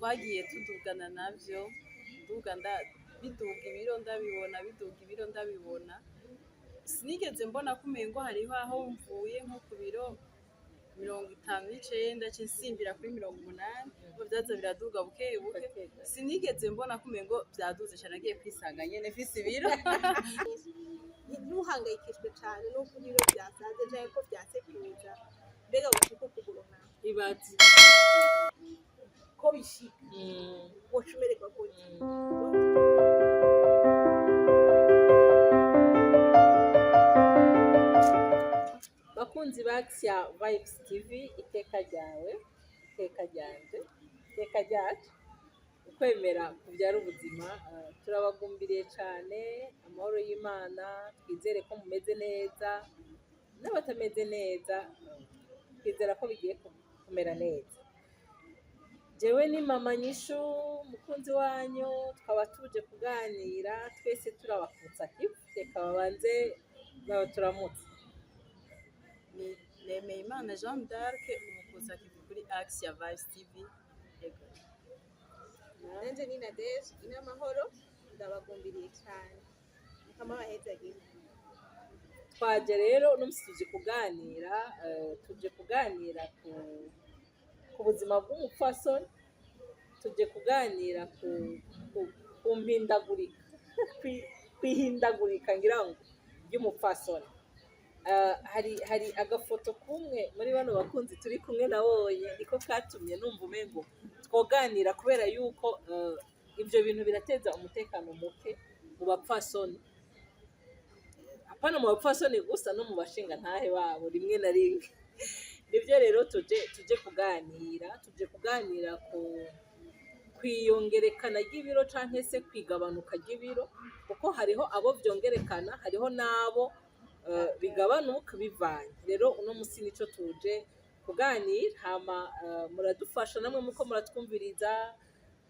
twagiye tudugana navyo biduga ibiro ndabibona sinigeze mbona ko umengo hariho aho mvuye nko ku biro 59 nsimbira kuri 80 ngo byaza biraduga buke sinigeze mbona ko umengo byaduze cyane agiye kwisanga nyene mfise ibiro ntuhangayikishwe cyane no kugira ibiro byasaze cyane ko byasekuza mbega uko kugurona ibazi ko bishika wocumererwa gute bakunzi ba Action Vibes TV iteka ryawe iteka ryanje iteka ryacu ukwemera kubyara ubuzima turabagumbiriye cyane amahoro y'Imana twizere ko mumeze neza n'abatameze neza twizera ko bigiye kumera neza. Jewe ni mama Nyishu mukunzi wanyu twaba tuje kuganira twese turabakutsa reka babanze turamutse. Nemeyimana Jean d'Arc umukuza kuri Action Vibes TV. nanje ni Nadege inamahoro ndabagumbiriye cyane kama bahezagiye twaje rero n'umusi tuje kuganira ku buzima bw'umupfasoni tuje kuganira ku mpindagurika kwihindagurika ngira ngo ry'umupfasoni. Hari agafoto kumwe muri bano bakunzi turi kumwe nabonye niko katumye numva umengo twoganira kubera yuko ibyo bintu birateza umutekano muke mu bapfasoni, apana mu bapfasoni gusa no mu bashinga ntahe babo rimwe na rimwe. Nibyo rero tuje kuganira ku kwiyongerekana ry'ibiro canke se kwigabanuka ry'ibiro, kuko hariho abo vyongerekana hariho nabo bigabanuka bivanye. Rero uno musi nico tuje kuganira hama muradufasha namwe muko muratwumviriza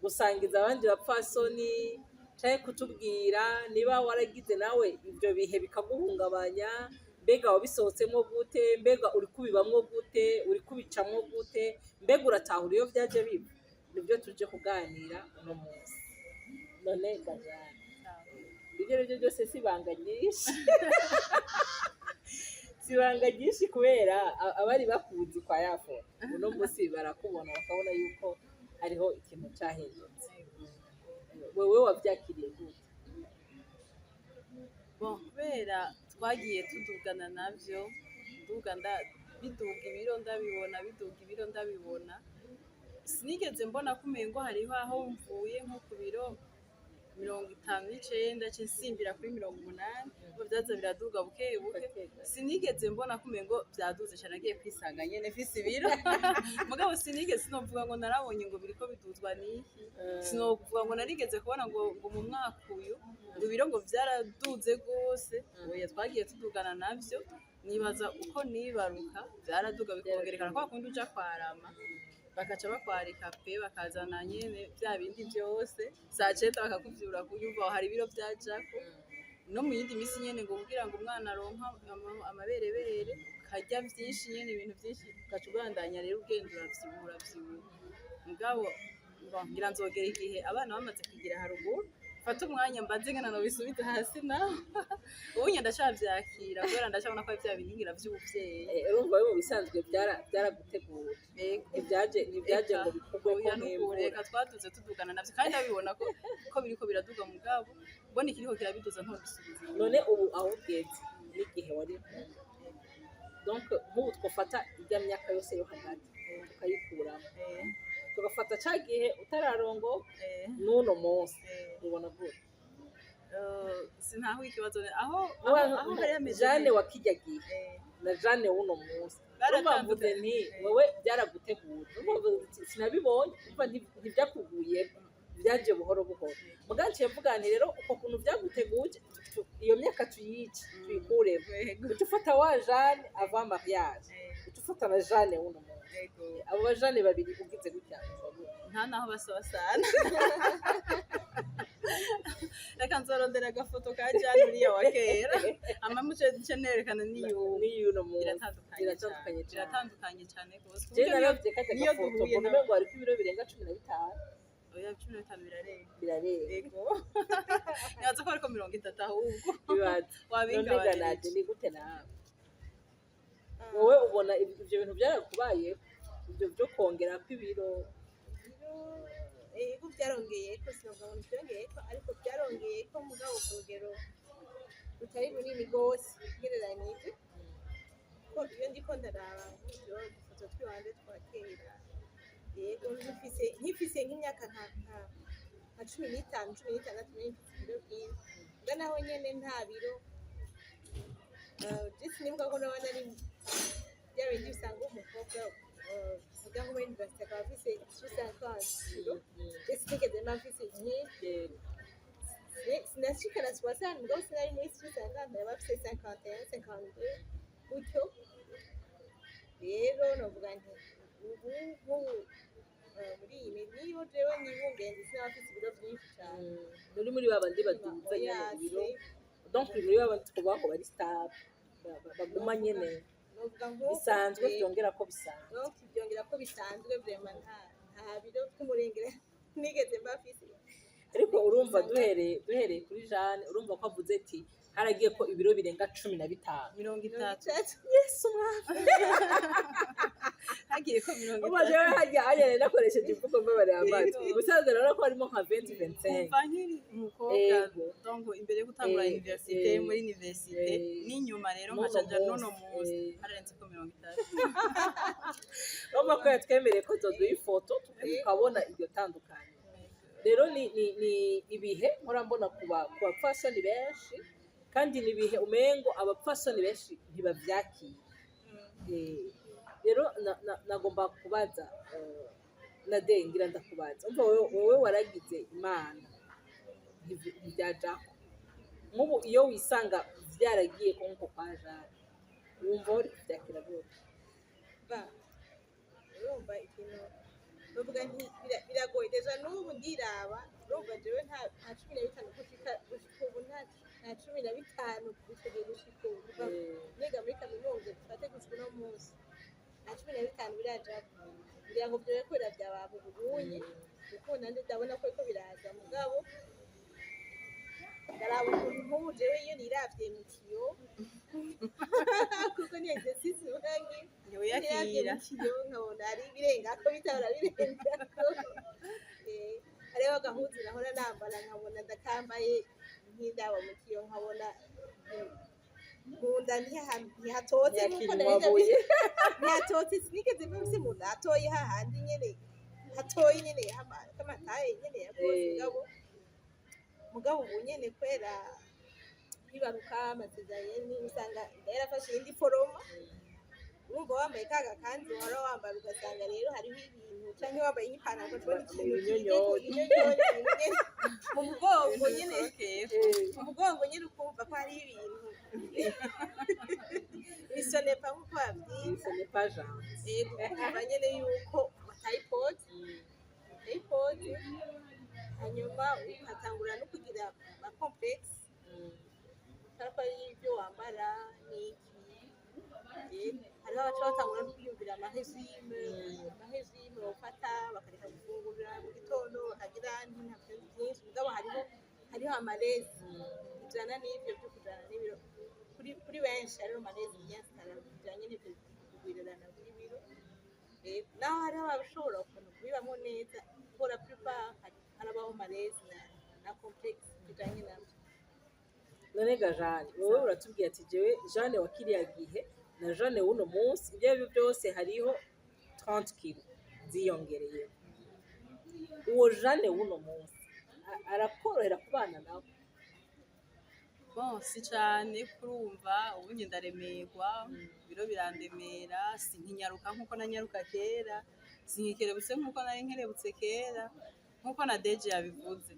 gusangiza abandi bapfasoni canke kutubwira niba waragize nawe ibyo bihe bikaguhungabanya, mbega wabisohotsemo gute, mbega uri kubibamwo gute, uri kubicamwo gute, mbega uratahura iyo vyaje biba. Nibyo tuje kuganira uno musi. None gajana ibyo rero byose sibanga nyinshi sibanga nyinshi kubera abari bakuzi kwa yafo uno musi barakubona bakabona yuko hariho ikintu cyahindutse. Wewe wavyakiriye gute? Bon, kubera twagiye tudugana navyo biduga ibiro ndabibona sinigeze mbona ko umengo hariho aho mvuye nko ku biro 59 nsimbira kuri 80 ngo byaza biraduga buke sinigeze mbona ko umengo byaduze cyane agiye kwisanga nyene mfise ibiro mugabo sinigeze novuga ngo narabonye ngo biriko biduzwa niki sinovuga ngo narigeze kubona ngo mu mwaka uyu ngo ibiro ngo byaraduze gose. Oya twagiye tudugana navyo nibaza uko nibaruka byaraduga bikongerekana kwa kundi uja kwarama bakaca bakwarika pe bakazana nyene bya bindi byose saceta bakakuvyura kuyumva hari ibiro byajako no mu yindi misi nyene ngo kugira ngo umwana aronka amaberebere kajya byinshi nyene ibintu byinshi ukacubandanya rero ugendura vyibura mugabo ngira nzogera igihe abana bamaze kugira haruguru fata umwanya mbaze ngana no bisubize hasi na ubunye ndacavyakira kubera ndacabona ko bya bintingira vy'ubuvyeyi. Urumva we mu bisanzwe byaragutegura ibyaje ngo bikorwe ko reka twaduze tudugana navyo kandi abibona ko biriko biraduga mugabo mbona ikiriko kirabiduza nto bisubize. None ubu aho ugeze n'igihe wari donc nk'ubu twafata ijya myaka yose yo hagati tukayikuramo tugafata ca gihe utararongo n'uno munsi ubona gute? Sintaho ikibazo aho hari ameze Jane wakijya gihe na Jane w'uno munsi baravuze nti wewe byaragutegura sinabibonye umva ntibyakuguye byaje buhoro muganciye mvuga nti rero uko kuntu byaguteguje iyo myaka tuyikuremo ufata wa Jane avant mariage ufata na Jane w'uno munsi abo bajane babiri ugize gutya nta naho basabasana reka nzorondera agafoto ka Jane uriya wa kera amamuce nerekana n'iyuno biratandukanye cyane gose niyo duhuye ngo ari ku biro birenga 15 oya 15 birarenga birarenga ego nibaza ko ariko 30 ahubwo bibaza wabingabanirije noneganaje ni gute nawe wowe ubona ibyo bintu byarakubaye ibyo byo kongera kw'ibiro ego byarongeye ko sinavuga ngo byongeye ko ariko byarongeye ko mugabo ku rugero rutari runini rwose ugereranyije ko iyo ndiko ndaraba nk'ibyo dufoto twiwanje twa kera yego nkifise nk'imyaka nka 15 16 n'ibiro byinshi nga naho nyene nta biro just nibuka ko nabona ari bya bindi usanga umukobwa uga nko muri university akaba afise 50 kilo just nigeze mba mfise nyinshi sinashika na 60 mugabo sinari muri 50 ndaba afise 51 52 gutyo rero novuga nti ubu muri iyi niyo jewe nibungenze sinaba afise ibiro byinshi cyane muri babandi baduza nyene ibiro donc muri babandi twoba ko bari stable baguma nyene novuga ngo bisanzwe byongera ko bisanzwe no byongera ko bisanzwe vraiment nta biro by'umurengera nigeze mba afise ariko urumva duhereye kuri Jeanne urumva ko avuze ati haragiye ko ibiro birenga 15 30 yesu mwafa hagiye ko 30 uba jewe hajya nakoresheje imvugo mbabare amazi ubusanzwe rero ko harimo nka 20 25 kuva nkiri umukobwa donc imbere yo gutangura université muri université n'inyuma rero nkacanja nono munsi harenze ko 30 urumva ko yatwemereye ko zoduha ifoto tukabona iryo tandukanye rero ni ibihe nkora mbona kuba fashion benshi kandi ni ibihe umengo abapfasoni benshi ntibavyakiye rero nagomba kubaza ngira ndakubaza umva wowe waragize imana ntibyajako nk'ubu iyo wisanga vyaragiye ko nko kwa Jeanne wumva uri kuvyakira gute urumva ikintu bavuga nti biragoye deja n'ubu ndiraba urumva jewe nta 15 gushika ubu nta 15 gutegera gushika ubu niga muri kaminuza dufate gushika no munsi nta 15 biraja kugira ngo byo kwera byababo ubunye kuko nande ndabona ko biraza mugabo ndaraba ukuntu nk'ubu jewe iyo niravye mu kiyo kuko ni exercise urangi niwe yakira nkabona ari birenga ko bitabara birenga hariho agahuzu nahora nambara nkabona ndakambaye nk'indabo mu kiyo nkabona munda ntihatotse nk'uko ntihatotse sinigeze mbese munda hatoye hahandi nyene hatoye nyene kamataye nyene yakoze mugabo ubu nyene kwera kwibaruka amasezerano usanga yarafashe indi foroma urumva wambaye kaga kandi wara wambaye ugasanga rero hariho ibintu canke wambaye nk'ipantaro ukabona ikintu mu mugongo nyene ukumva ko hariho ibintu bisonepa nk'uko bavyita ukumva nyene yuko batayipodi hanyuma ukatangura no kugira ama complex ariko y'ibyo wambara n'iki hariho abaca batangura no kwiyumvira amahezime bafata bakareka gufungura mu gitondo bakagira ntabyo byinshi mugabo hariho amarezi bijana n'ibyo byo kujana n'ibiro kuri benshi hariho amarezi y'asitara bijanye n'ibyo kugwirirana bw'ibiro naho hariho abashobora kubibamo neza gukora prepare harabaho amarezi na complex bijanye nabyo none ga Jeanne wowe uratubwiye ati jewe Jeanne wa kiriya gihe na Jeanne w'uno munsi ibyo aribyo byose hariho 30 kilo ziyongereye uwo Jeanne w'uno munsi arakorohera kubana nawe bon si cyane kurumva ubu njye ndaremerwa biro birandemera sinkinyaruka nkuko nanyaruka kera sinkikerebutse nkuko nari nkerebutse kera nkuko na Deje yabivuze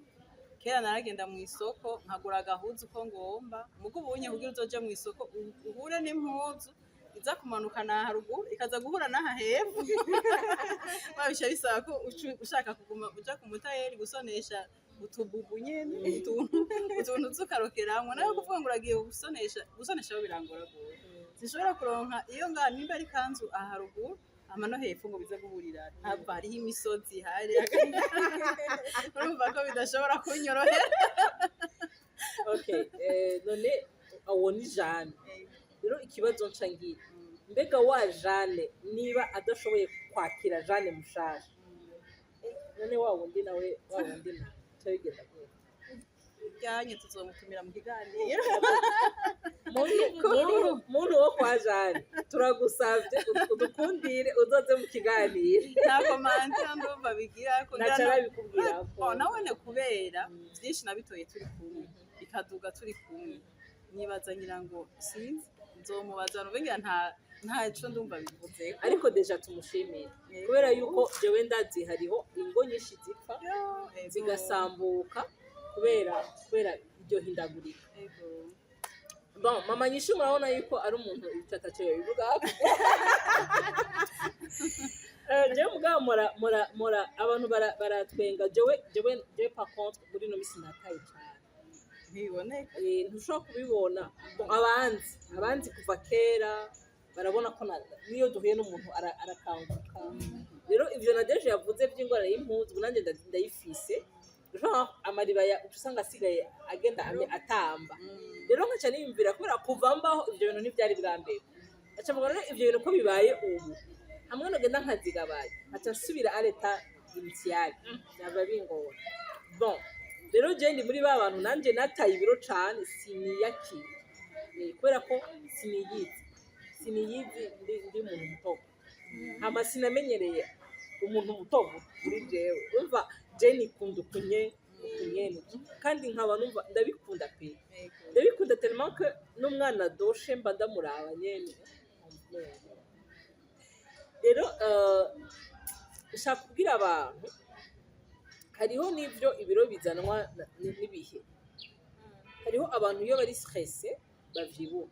kera naragenda mu isoko nkagura agahuzu ko ngomba mugo ubunye kugira uzoje mu isoko uhure n'impuzu iza kumanuka na haruguru ikaza guhura naha hepfo babisha bisaba ko ushaka kuguma uja ku mutayeri gusonesha utububu nyene utuntu tukarokeramwe nayo kuvuga ngo uragiye gusonesha birangora gose zishobora kuronka iyo nimba ari kanzu aha haruguru amano hepfo ngo bize guhurira ntabwo hariho imisozi hari urumva ko bidashobora kunyorohera. Okay, none awo ni Jane rero ikibazo nca ngiye mbega wa Jane niba adashoboye kwakira Jane mushasha none wa wundi nawe cyabigenda gute Byanye tuzomutumira mu kiganiro. muntu wo kwa Jane turagusavye udukundire uzoze mu kiganiro Nta komante ndumva bigira kugira nacarabikubwira ko nabone kubera byinshi nabitoye turi kumwe bikaduga turi kumwe nibaza ngira ngo sinzi nzomubaza nubengira ntaco ndumva bivuze ariko deja tumushimira kubera yuko jewe ndazi hariho ingo nyinshi zipfa zigasambuka kubera iryo hindagurika. Bon, mama nyinshi murabona yuko ari umuntu icataco yobivuga jewe mugabo mora abantu baratwenga jewe par contre muri no misi nataye cane ntibiboneka ntushobora kubibona. Bon, abanzi kuva kera barabona ko niyo duhuye n'umuntu arakanguka rero ivyo na deje yavuze vy'ingorane y'impuzu nanjye ndayifise amariba usanga asigaye agenda atamba rero nkaca niyumvira kubera kuva mbaho ivyo bintu ntivyari bwambere aca mvuga rero ivyo bintu ko bibaye ubu hamwe nogenda nkazigabaye aca nsubira areta initiale byaba bingora. Bon, rero je ndi muri ba bantu nanje nataye ibiro cane siniyakira kubera ko siniyizi ndi umuntu mutogo hama sinamenyereye umuntu mutogo muri jewe umva je nikunda ukunyene kandi nkaba numva ndabikunda pe ndabikunda tellement que n'umwana doshe mba ndamuraba nyene rero ushaka kubwira abantu hariho n'ivyo ibiro bizanwa n'ibihe hariho abantu iyo bari stressé bavyibuha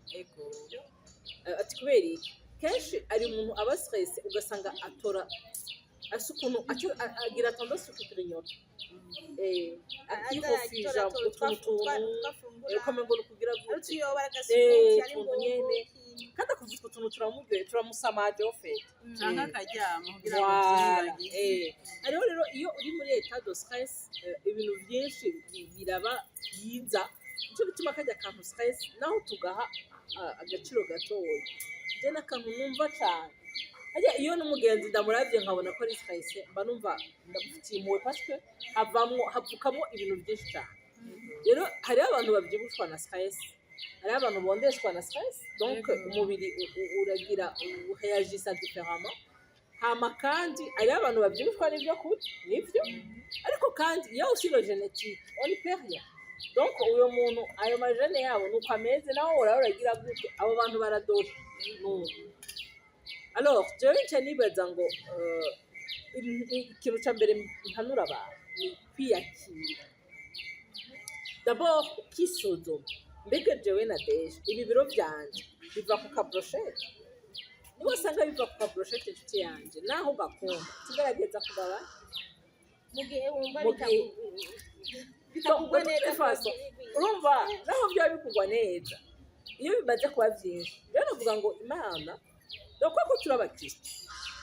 ati kubera iki kenshi ari umuntu aba stressé ugasanga atora asukuntu agira tendance kugira inyota akihofija utuntu ukamengo kugira gute utuntu nyene kandi akuvuga utuntu turamuryoye turamusamaje ofete canke akaryama kugira ngo hariho rero iyo uri muri etat de stress ibintu byinshi biraba yiza nico gituma kajya akantu stress naho tugaha agaciro gatoya je n'akantu numva cane hajya iyo n'umugenzi ndamuravye nkabona ko ari stress mba numva ndamufitiye impuhwe parce que havukamo ibintu byinshi cane rero hariho abantu babyibushwa na stress hariho abantu bondeshwa na stress donc umubiri uragira réagisse différemment hama kandi hariho abantu babyibushwa n'ibyo kurya nivyo ariko kandi iyo usilo génétique on ne peut rien donc uyo muntu ayo majene yabo nuko ameze naho uragira gute abo bantu baradosha alors jewe nca nibaza ngo ikintu ca mbere mpanura abantu ni kwiyakira d'abord ukisuzuma mbega jewe na deje ibi biro vyanje biva ku kabroshete niba usanga biva ku kabroshete inshuti yanje naho ugakunda tugerageza kugabanya mu gihe wumva bitagugwa neza urumva naho byaba bikugwa neza iyo bimaze kuba vyinshi rero navuga ngo Imana doko ko turabakristo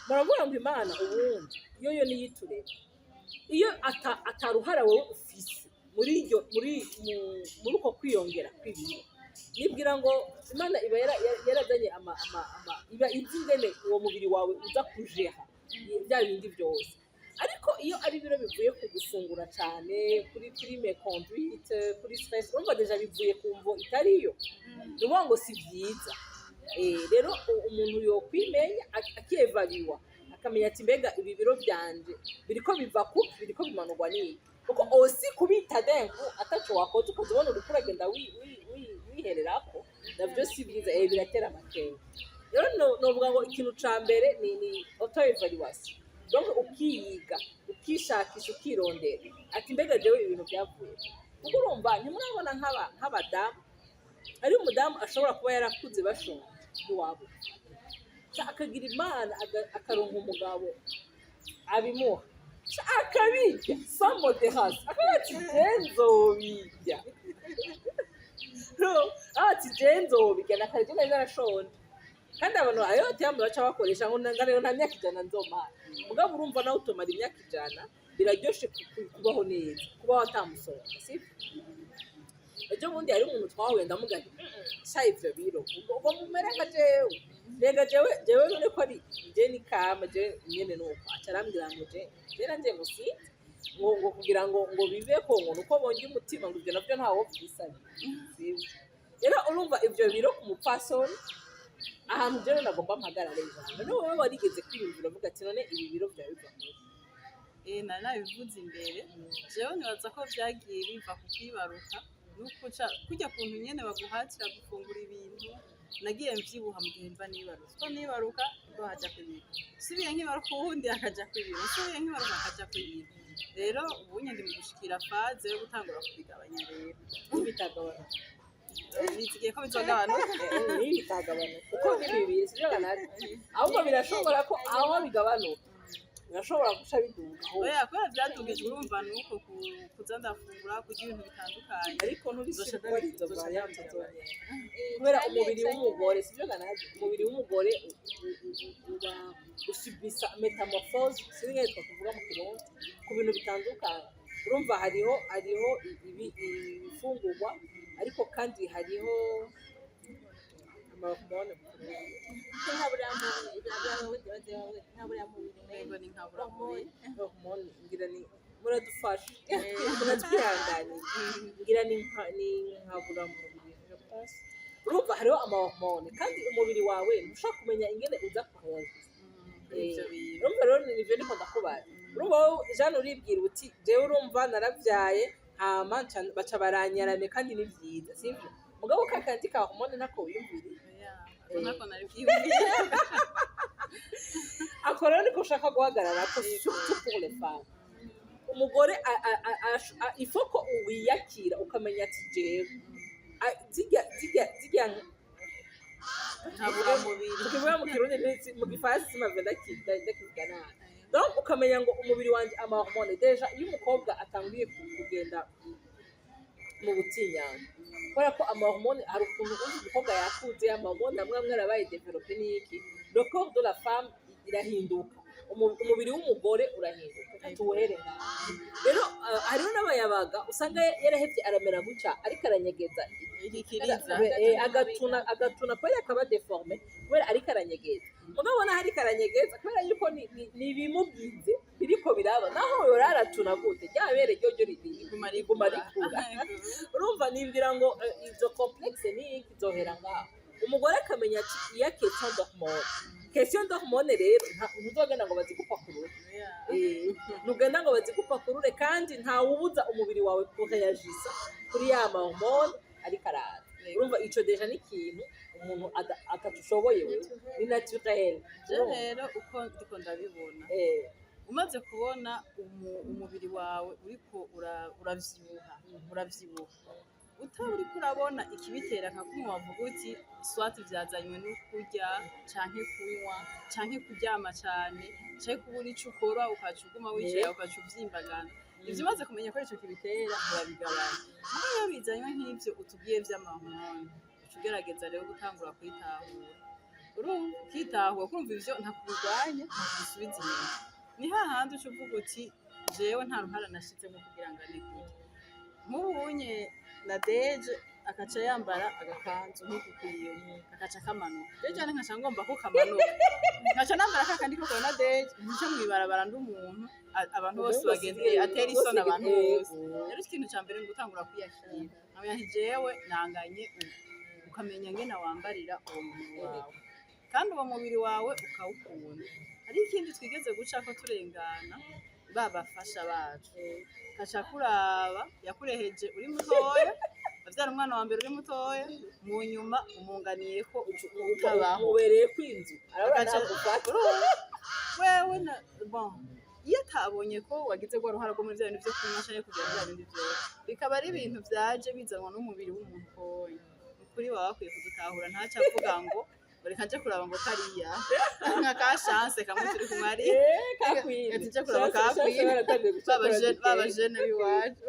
muravuga ngo Imana ubundi yo niyitureba iyo ataruhara wowe ufise muri uko kwiyongera kw'ibiro nibwira ngo Imana iba yarazanye iba izi ingene uwo mubiri wawe uza kujeha bya bindi byose ariko iyo ari biro bivuye ku gufungura cyane kuri me conduite kuri stress urumva deja bivuye ku mvo itariyo nuvuga ngo si byiza rero umuntu yokwimenya akievaluwa akamenya ati mbega ibi biro byanje biriko biva ku biriko bimanurwa n'iki kuko osi kubita dengu ataco wakoze ukazibona uri kuragenda wihererako navyo si byiza biratera amakenga rero novuga ngo ikintu ca mbere ni auto evaluation donc ukiyiga ukishakisha ukirondera ati mbega jewe ibintu byavuye kuko urumva ntimurabona nk'abadamu ari umudamu ashobora kuba yarakuze bashonje ntiwabo akagira Imana akaronka umugabo abimuha akabirya samodehasi akabati jenzobirya ati jenzobirya nakaryo nari narashonje kandi abantu ayo tiyambo baca bakoresha ngo ngarero nta myaka ijana nzomara mugabo urumva nawe utomara imyaka ijana biraryoshe kubaho neza kubaho atamusonga sibyo ejo bundi hari umuntu twahuye ndamugana sha ivyo biro ubwo mumere nka jewe rega jewe none ko ari je ni kama je nyene nuko acarambwira ngo je nanje musinzi ngo kugira ngo bibe ko ngo nuko bonye umutima ngo ibyo navyo ntawo bisanye sibyo rero urumva ivyo biro ku mupfasoni ahantu jewe nagomba mpagarare ijambo none wowe warigeze kwiyumvira uvuga ati none ibi biro byawe biva nari nabivuze imbere jewe nibaza ko vyagiye biva ku kwibaruka nukuca kujya kuntu nyene baguhatira gufungura ibintu nagiye mvyibuha mu gihe mva nibaruka ko nibaruka ngo haja kwibira subiye nkibaruka uwundi akaja kwibira subiye nkibaruka akaja kwibira rero ubunye ndi mu gushikira faze yo gutangura kubigabanya rero bitagabana bizigiye ko bizogabanuka bitagabanuka kuko ni bibiri sivyo ganari ahubwo birashobora ko aho bigabanuka birashobora guca biduga oya kubera vyadugijwe urumva nuko kuza ndafungura kurya ibintu bitandukanye ariko ntubishobora izo variante zonyene kubera umubiri w'umugore sivyo ganari umubiri w'umugore uba usubisa metamorphose singe twakuvuga mu kirundi ku bintu bitandukanye urumva hariho ibifungurwa ariko kandi hariho amahormone hormone ngira ni muradufasha muratwihanganye ngira ni nkabura mu mubiri urumva hariho amahormone kandi umubiri wawe ntushobora kumenya ingene uza kuhayagiza urumva rero nivyo niko ndakubaza urumva wowe Jeanne uribwira uti jewe urumva naravyaye hama baca baranyarame kandi ni vyiza sivyo mugabo kakandi ka hormone nako wiyumvira nako nari vyiyumvira akora niko ushaka guhagarara ko surtout pour les femmes umugore ifoko uwiyakira ukamenya ati jewe zirya ntabura mubiri tukivuga mu kirundi mu gifaransa simave ndakivuga nabi donc ukamenya ngo umubiri wanje amahormone deja iyo umukobwa atangiye kugenda mu butinyanga kubera ko amahormone hari ukuntu uzi umukobwa yakuze amahormone amwe arabaye develope n'iki le corps de la femme irahinduka umubiri w'umugore urahinduka tuwere rero hariho n'abayabaga usanga yarahevye aramera gutya ariko aranyegeza igikiriza agatuna kubera akaba deforme kubera ariko aranyegeza mugabo ubona hariko aranyegeza kubera yuko ni ibimubwize biriko biraba naho yoraratuna gute ryabere ryo riguma rikura urumva nimbwira ngo izo complexe ni izohera ngaho umugore akamenya ati iya question d'hormone rero ntuzogenda ngo bazigupakurure ntugenda ngo bazigupakurure kandi ntawubuza umubiri wawe kureagisa kuri ya mahormone ariko araza urumva ico deja ni ikintu umuntu atatushoboye we ni naturel rero uko ndiko ndabibona umaze kubona umubiri wawe uriko uravyibuha utaba uriko urabona ikibitera nka kumwe wavuga uti swati vyazanywe no kurya canke kunywa canke kuryama cane canke kubura ico ukora ukaca uguma wicaye ukaca uvyimbagana ivyo umaze kumenya ko ico kibitera urabigabanya iyo bizanywe nk'ivyo utubwiye vy'amahormone ugerageza rero gutangura kwitahura urumva ukitahura kumva ivyo ntakubirwanya ntakubisubiza inyuma ni hahandi uca uvuga uti jewe nta ruhara nashizemo kugira ngo anegure nk'ubunye na deje akaca yambara agakanzu nk'uku kwiyo akaca kamanuka rero cyane nkaca ngomba ko kamanuka nkaca nambara kakandi ko na deje nca mwibarabara nd'umuntu abantu bose bagendeye atera isoni abantu bose rero ikintu ca mbere ngo utangura kwiyakira nkamenya nti jewe nanganye ukamenya ngene wambarira uwo mubiri wawe kandi uwo mubiri wawe ukawukunda hari ikindi twigeze guca ko turengana babafasha bacu kaca kuraba yakureheje uri mutoya avyara umwana wa mbere uri mutoya mu nyuma umunganiye ko utabaho ubereye kwinzu wewe na bon iyo atabonye ko wagize gwa ruhara rwo muri vya bintu vyo kunywa canke kugira vya bindi vyose bikaba ari ibintu vyaje bizanwa n'umubiri w'umuntu koya ukuri baba bakwiye kudutahura ntaco avuga ngo reka nje kuraba ngo kariya nka ka chance kamwe turi kumari nje kuraba kakwiye baba jeune biwacu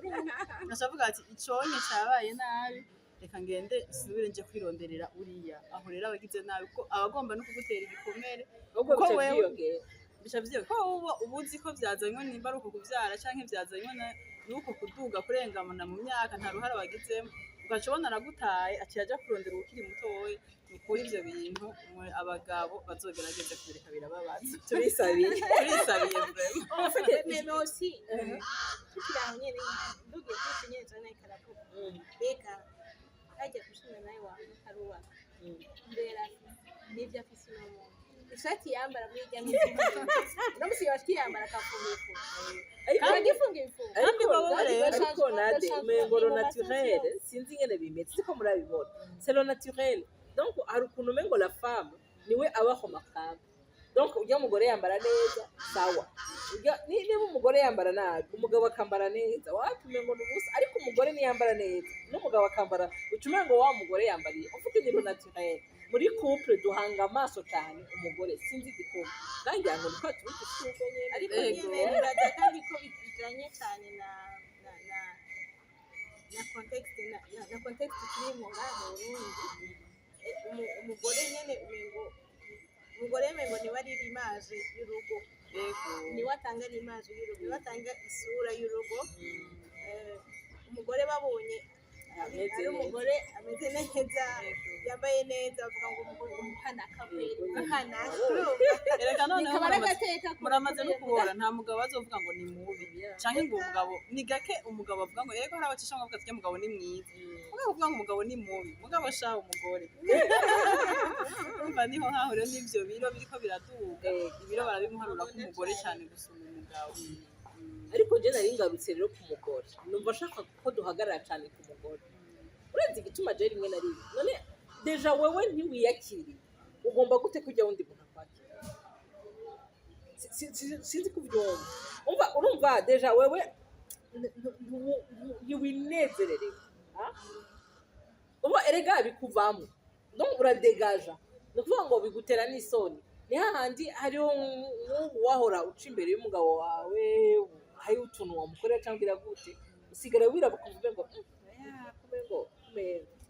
nashavuga ati iconye cabaye nabi reka ngende subire nje kwironderera uriya aho rero abagize nabi ko abagomba no kugutera igikomere kuko wewe bica vyiyo ko ubuzi ko vyazanywe nimba ari uko kuvyara canke vyazanywe nuko kuduga kurengamana mu myaka nta ruhara wagizemo ugaca ubona aragutaye aciye aja kurondera ukiri mutoya ukuri ivyo bintu abagabo bazogerageze kubireka birababaza turisabiye mais aussi tukira nyene ndugiye kwisi nyene zana ikaravuga beka hajya kushina naye wangu karuwa mbera nivyo afise no ishati yambara muri ijya no musi yashiyambara kafumifu kandi ifunga ifunga ariko nade umengoro naturel sinzi ngene bimeze siko murabibona c'est le naturel donc hari ukuntu umengo la femme niwe abaho makamba donc ujya umugore yambara neza sawa niba umugore yambara nabi umugabo akambara neza wapi umengo n'ubusa ariko umugore niyambara neza n'umugabo akambara ucumengo wa mugore yambariye ufite ibintu naturel muri couple duhanga amaso cyane umugore sinzi igikoma kandi yango niko tubisuko nyene ariko nyene biraza kandi ko bijanye cyane na context turimo ngaho Burundi umugore nyene umugore mengo ni wari image y'urugo ni watanga image y'urugo watanga isura y'urugo umugore babonye ari umugore ameze neza yambaye neza bavuga ngo umuhana kabiri umuhana ereka noneho muramaze no kubora nta mugabo azovuga ngo ni mubi canke ngo umugabo ni gake umugabo avuga ngo yego harabacisha ngo avuga umugabo ni mwiza uvuga ngo umugabo ni mubi mugabo shaho umugore umva niho haho rero n'ivyo biro biriko biraduga ibiro barabimuharura ku mugore cyane gusuma umugabo ariko je nari ngarutse rero ku mugore numva shaka ko duhagarara cyane ku mugore urenze igituma je rimwe na rimwe none deja wewe ntiwiyakiri ugomba gute kujya wundi muntu akwakira sinzi kubyumva urumva deja wewe ntiwinezererewe uba erega bikuvamo donc uradegaja ni ukuvuga ngo bigutera n'isoni ni hahandi hariho wahora uca imbere y'umugabo wawe hari utuntu wamukorera cyangwa iragute usigara wirabuka uvuge ngo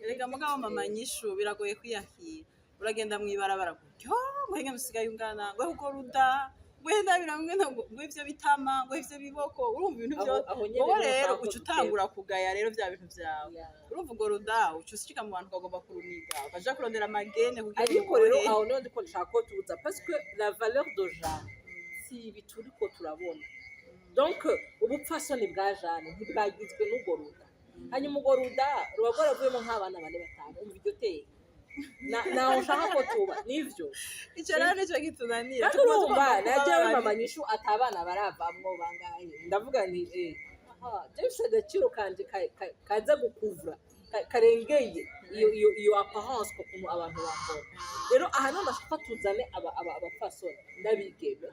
erega mugabo mama nyishu biragoye kwiyakira uragenda mwibarabara gutyo ngo henge musigaye ungana ngo uko ruda wenda biramwe ngo ivyo bitama ngo ivyo biboko urumva ibintu byose wowe rero uca utangura kugaya rero bya bintu byawe urumva ngo ruda uca ushika mu bantu ukagomba kuruniga ukaja kurondera amagene kugira ariko rero aho niho ndiko nshaka ko tuza parce que la valeur de Jeanne si ibi turiko turabona donc ubupfasoni bwa Jeanne ntibwagizwe n'ubwo ruda hanyuma ubwo ruda ruba rwaravuyemo nk'abana 4-5 umva iryo teye naho ushaka ko tuba nivyo icyo rero nicyo gitunanira turumva najewe mama nyishu atabana baravamwo bangahe ndavuga nti James agaciro kanje kaza gukuvura karengeye iyo apparence ko kuntu abantu bakora rero aha no ndashaka tuzane abapfasoni ndabigebe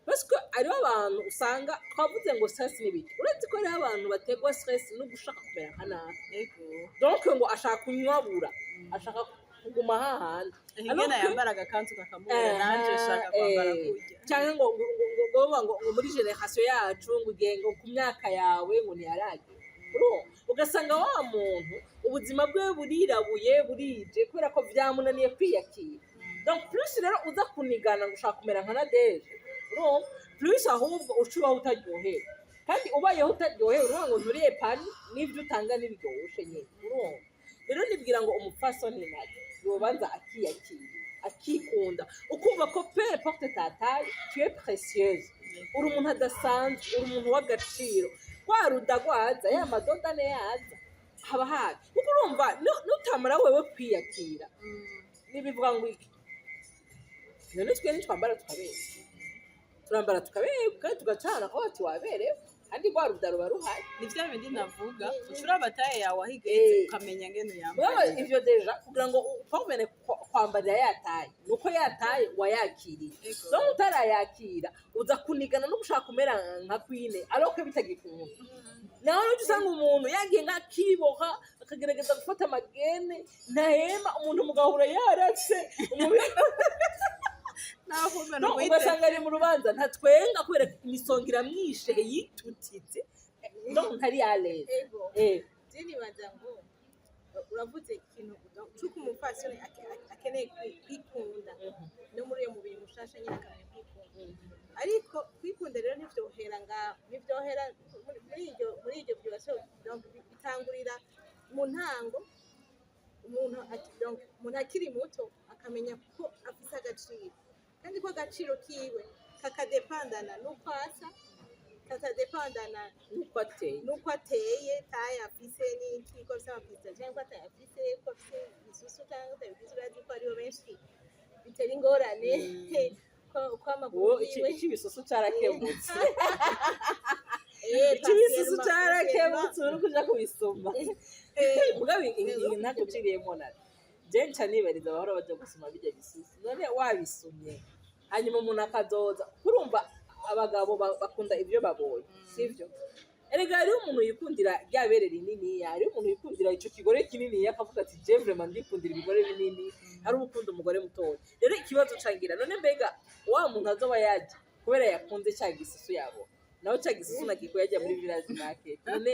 parce que ariho abantu usanga twavuze ngo stress n'ibiki uretse ko ariho abantu bategwa stress no gushaka kumera nka nabi donc ngo ashaka kunywabura ashaka kuguma hahandi ingena yambaraga kanzu kakamubera nanje shaka kwambara kujya cyangwa ngo muri generation yacu ngo ugengo ku myaka yawe ngo ntiyarage ugasanga wa muntu ubuzima bwe burirabuye burije kubera ko byamunaniye kwiyakira donc plus rero uza kunigana ngo ushaka kumera nka Nadege plus ahubwo ucubaho utaryohera kandi ubayeho utaryohera urumva ngo nturiye pani n'ibyo utanga n'ibiryoshye nyine urumva rero nibwira ngo umupfasoni nade yobanza akiyakira akikunda ukumva ko peu importe ta taille tu es précieuse uri umuntu adasanzwe uri umuntu w'agaciro kwa rudagwaza ya madodane yaza haba hari kuko urumva nutamara wewe kwiyakira nibivuga ngo iki none twe nitwambara tukabereye turambara tukabereye kandi tugacana ko ati waberewe kandi rwa rudaro baruhaye ni bya bindi navuga ucura bataye yawe ahigeze ukamenya ngene yambaye ivyo deja kugira ngo upamene kwambarira yataye nuko yataye wayakiriye no utarayakira uza kunigana no gushaka kumera nka kwine ariko bitagikunda naho n'ucyo usanga umuntu yagiye ngakiboha akagerageza gufata amagene ntahema umuntu mugahura yaratse ugasanga ari mu rubanza ntatwenga kubera imisonga iramwishe yitutitse ntari yareze nibaza ngo uravuze ikintu cy'uko umupfasoni akeneye kwikunda no muri iyo mubiri mushasha nyine akeneye kwikunda ariko kwikunda rero ntivyohera ngaho ntivyohera muri iryo byose bitangurira mu ntango umuntu akiri muto akamenya ko afise agaciro kandi ko agaciro kiwe kakadepandana n'uko asa kakadepandana n'uko ateye taye afise n'iki ko afise amapista cyangwa atayafise ko afise isusu cyangwa atabifise urazi ko aribo benshi bitera ingorane ko amaguru yiwe ikibisusu carakemutse ikibisusu carakemutse uri kuja kubisoma mugabe iyi ntaguciriyemo nari je nca nibariza abahora baja gusoma bijya bisusu none wabisumye hanyuma umuntu akazoza kurumva abagabo bakunda ibyo babonye sivyo erega hariho umuntu yikundira rya bere rinini hariho umuntu yikundira ico kigore kinini akavuga ati je vraiment ndikundira ibigore binini hari ukunda umugore mutoya rero ikibazo cangira none mbega wa muntu azoba yaje kubera yakunze cya gisusu yabo naho cya gisusu nakiko yajya muri village market none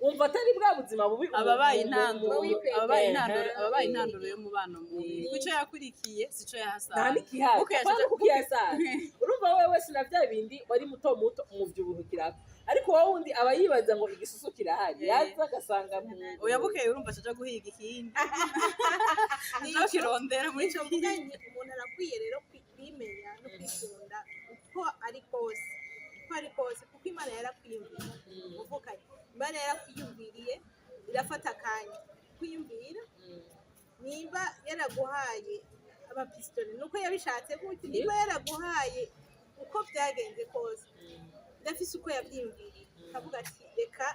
umva atari bwa buzima bubi ababaye intanduro y'umubano mubi kuco yakurikiye sico yahasaza nta nikihari kuko yasaza urumva wewe sina bya bindi wari muto umuvyibuhukirako ariko wowe wundi aba yibaza ngo igisusu kirahari yaza agasanga oya bukeye urumva aca guhiga ikindi nico kirondera muri ico muganye umuntu arakwiye rero kwimenya no kwikunda uko ari kose kuko Imana yarakwiyumvira uvukanye Imana yarakwiyumviriye irafata akanya kwiyumvira niba yaraguhaye amapistole nuko yabishatse gute niba yaraguhaye uko byagenze kose ndafise uko yabyiyumviriye kavuga ati reka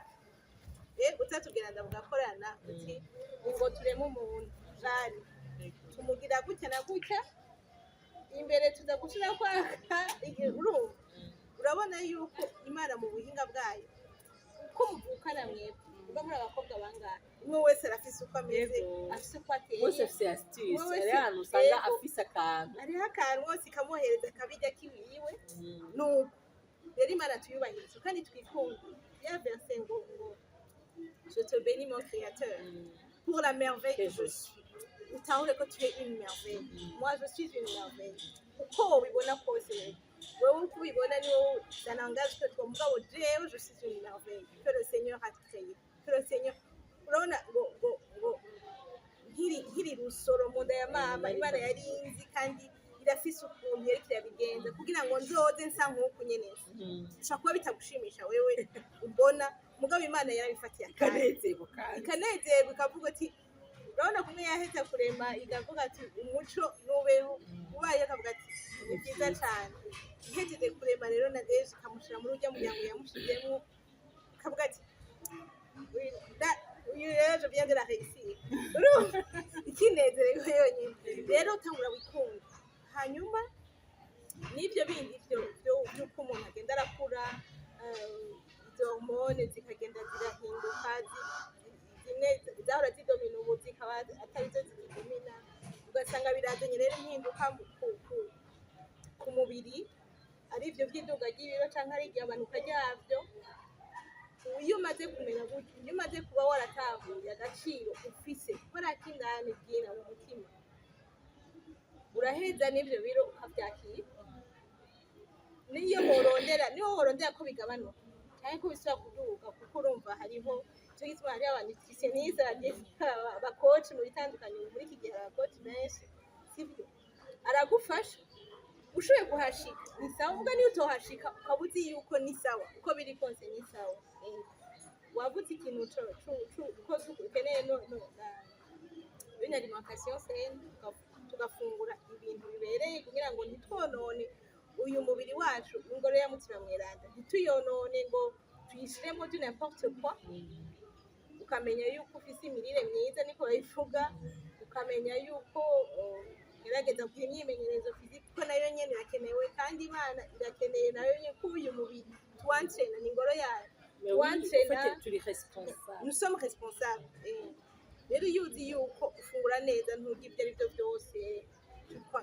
utatugenda ndavugakorana uti ngo tureme umuntu jari tumugira gutya na gutya imbere tuza gushira kwaka urabona yuko Imana mu buhinga bwayo uko muvukana mwebwe uba muri abakobwa bangahe umwe wese arafise uko ameze afise uko ateye wese afise astuce ari ahantu usanga afise akantu hariho akantu wose kamuhereza akabirya kiwiwe nuko rero Imana tuyubahiriza kandi twikunde ya verset ngo je te bénis mon créateur pour la merveille que je suis utahure ko tu es une merveille moi je suis une merveille uko ubibona kose wewe uko ubibona ni wowe danangaje que toi mugabo jewe je suis une merveille que le Seigneur a créé que le Seigneur urabona ngo nkiri rusoro mu nda ya mama Imana yarinzi kandi irafise ukuntu yereka irabigenza kugira ngo nzoze nsa nk'uko nyene ushobora kuba bitagushimisha wewe ubona mugabo Imana yarabifatiye ikanezerwa ikavuga ati urabona kumwe yahita kurema igavuga ati umuco nubeho ubaye akavuga ati ni byiza cyane ihejeje kurema rero na Deje ikamushira muri urya muryango yamushizemo ikavuga ati uyu rero je viens de la réussir ikinezerego yonyine rero utangura wikunda hanyuma n'ibyo bindi by'uko umuntu agenda arakura izo hormone zikagenda zirahinduka zimwe zahora zidomina ubu zikaba atarizo zidomina ugasanga birazanye rero impinduka ku mubiri ari ibyo by'iduga ry'ibiro cyangwa ari igabanuka ryabyo iyo umaze kumenya gutyo iyo umaze kuba waratahuye agaciro ufise warakindane byina mu mutima uraheza n'ibyo biro ukabyakira niyo worondera ko bigabanuka cyane ko bisubira kuduga kuko urumva hariho cyo gituma hari abantu nutritioniste abakoci mu bitandukanye muri iki gihe abakoci benshi sibyo aragufasha ushoboye kuhashika ni sawa ubwo niyo utohashika ukaba uzi yuko ni sawa uko biri kose ni sawa wavuze ikintu uko ukeneye une alimentation saine tugafungura ibintu bibereye kugira ngo ntitwonone uyu mubiri wacu ingoro ya mutima mweranda ntituyonone ngo tuyishiremo du n'importe quoi ukamenya yuko ufise imirire myiza niko bayivuga ukamenya yuko gerageza kugira imyimenyerezo fiziki kuko nayo nyene irakenewe kandi Imana irakeneye nayo nyene ko uyu mubiri tuwantrena ni ingoro yayo tuwantrena nous sommes responsables rero iyo uzi yuko ufungura neza nturya ibyo aribyo byose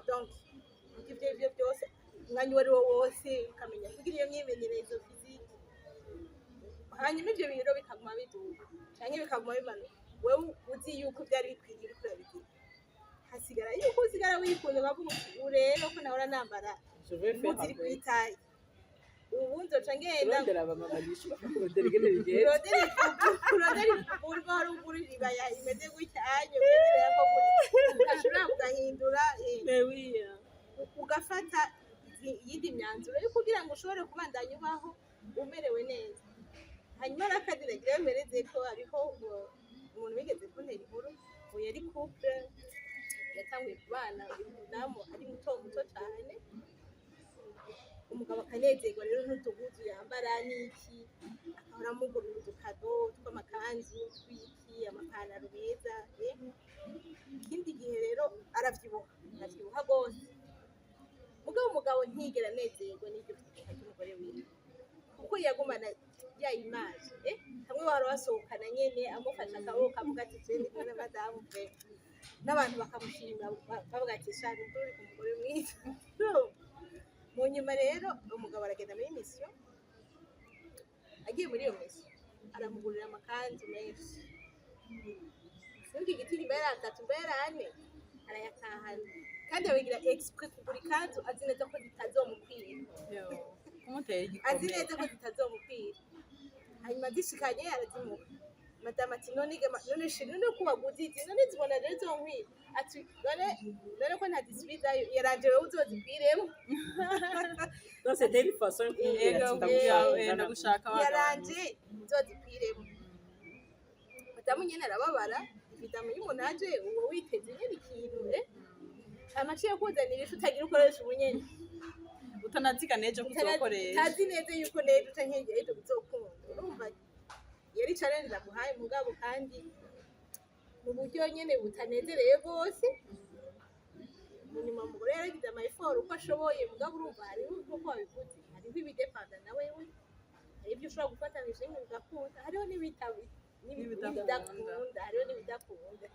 donc nturya ibyo aribyo byose umwanya uwo ari wo wose ukamenya kugira iyo myimenyerezo fiziki hanyuma ibyo biro bikaguma biduga cyangwa bikaguma bimanuka wewe uzi yuko byari bikwiriye uriko urabigira hasigara yuko usigara wikunze bavuga urero ko nahora nambara muziri kwitaye ubu nzoca ngenda kurondera abamama yishuka kurondera ingene bigenda kurondera urwo ruguru ribaya imeze gutya anyo kugira ko ugashobora kugahindura ugafata iyindi myanzuro yo kugira ngo ushobore kubandanya ubaho umerewe neza. Hanyuma n'akandi nagira mpereze ko hariho umuntu wigeze kuntera inkuru ubu yari couple yatanguye kubana umudamu ari muto cyane, umugabo akanezerwa rero n'utuguzu yambara n'iki akahora amugurira udukado tw'amakanzu tw'iki amapantaro meza. Ikindi gihe rero arabyibuha rwose, umugabo ntigera anezerwa n'ibyo by'umugore wiwe kuko yagumana ya image hamwe wari wasohokana nyene amufasha akaboko avuga ati je ndi na madamu pe n'abantu bakamushima bavuga ati shaka uri ku mugore mwiza. Mu nyuma rero umugabo aragenda muri mission, agiye muri iyo mission aramugurira amakanzu menshi, sinzi igiti mbere atatu mbere ane arayatahana kandi abigira exprès kugura ikanzu azi neza ko zitazomukwira azi neza ko zitazomukwira. Hanyuma zishikanye arazimuha madame ati none shiri none kubaguzi iti none zibona rero zonkwira ati none ko nta disipline yaranje wewe uzozibwiremo donc c'était une façon yo kumbwira ndagushaka yaranje uzozibwiremo. Madamu nyene arababara madamu y'umuntu aje uwo witeze nyene ikintu amaciye kuzanira ishu utagira ukoresha ubunyene utanazika nejo kuzokoresha tazi neza yuko nejo utankenge ejo bizokunda. Urumva yari challenge namuhaye mugabo kandi mu buryo nyene butanezereye bose. Nyuma umugore yaragize amaefort uko ashoboye mugabo urumva hari uko wabivuze hariho ibidepanda nawe hari ibyo ushobora gufata bishinga ugakunda hariho n'ibidakunda hariho n'ibidakunda.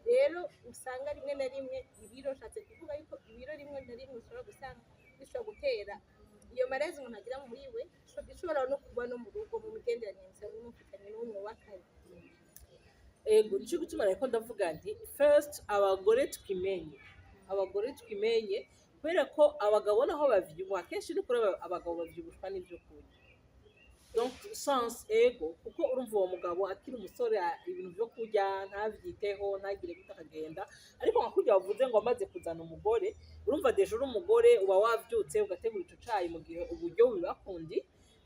Rero usanga rimwe na rimwe ibiro nshatse kuvuga yuko ibiro rimwe na rimwe ushobora gusanga bishobora gutera iyo marezi umuntu agira muri we bishobora no kuba no mu rugo mu migenderanire musanzwe mufitanye n'umwubakanye. Nico gutuma ariko ndavuga nti first abagore twimenye kubera ko abagabo naho bavyibuha kenshi ni kuri abagabo bavyibushwa n'ivyo kurya donc sans ego kuko urumva uwo mugabo akiri umusore ibintu byo kurya ntavyiteho ntagire bitakagenda ariko nka kurya bavuze ngo amaze kuzana umugore urumva deje uri umugore uba wavyutse ugategura ico cayi mu gihe uburyo bibakundi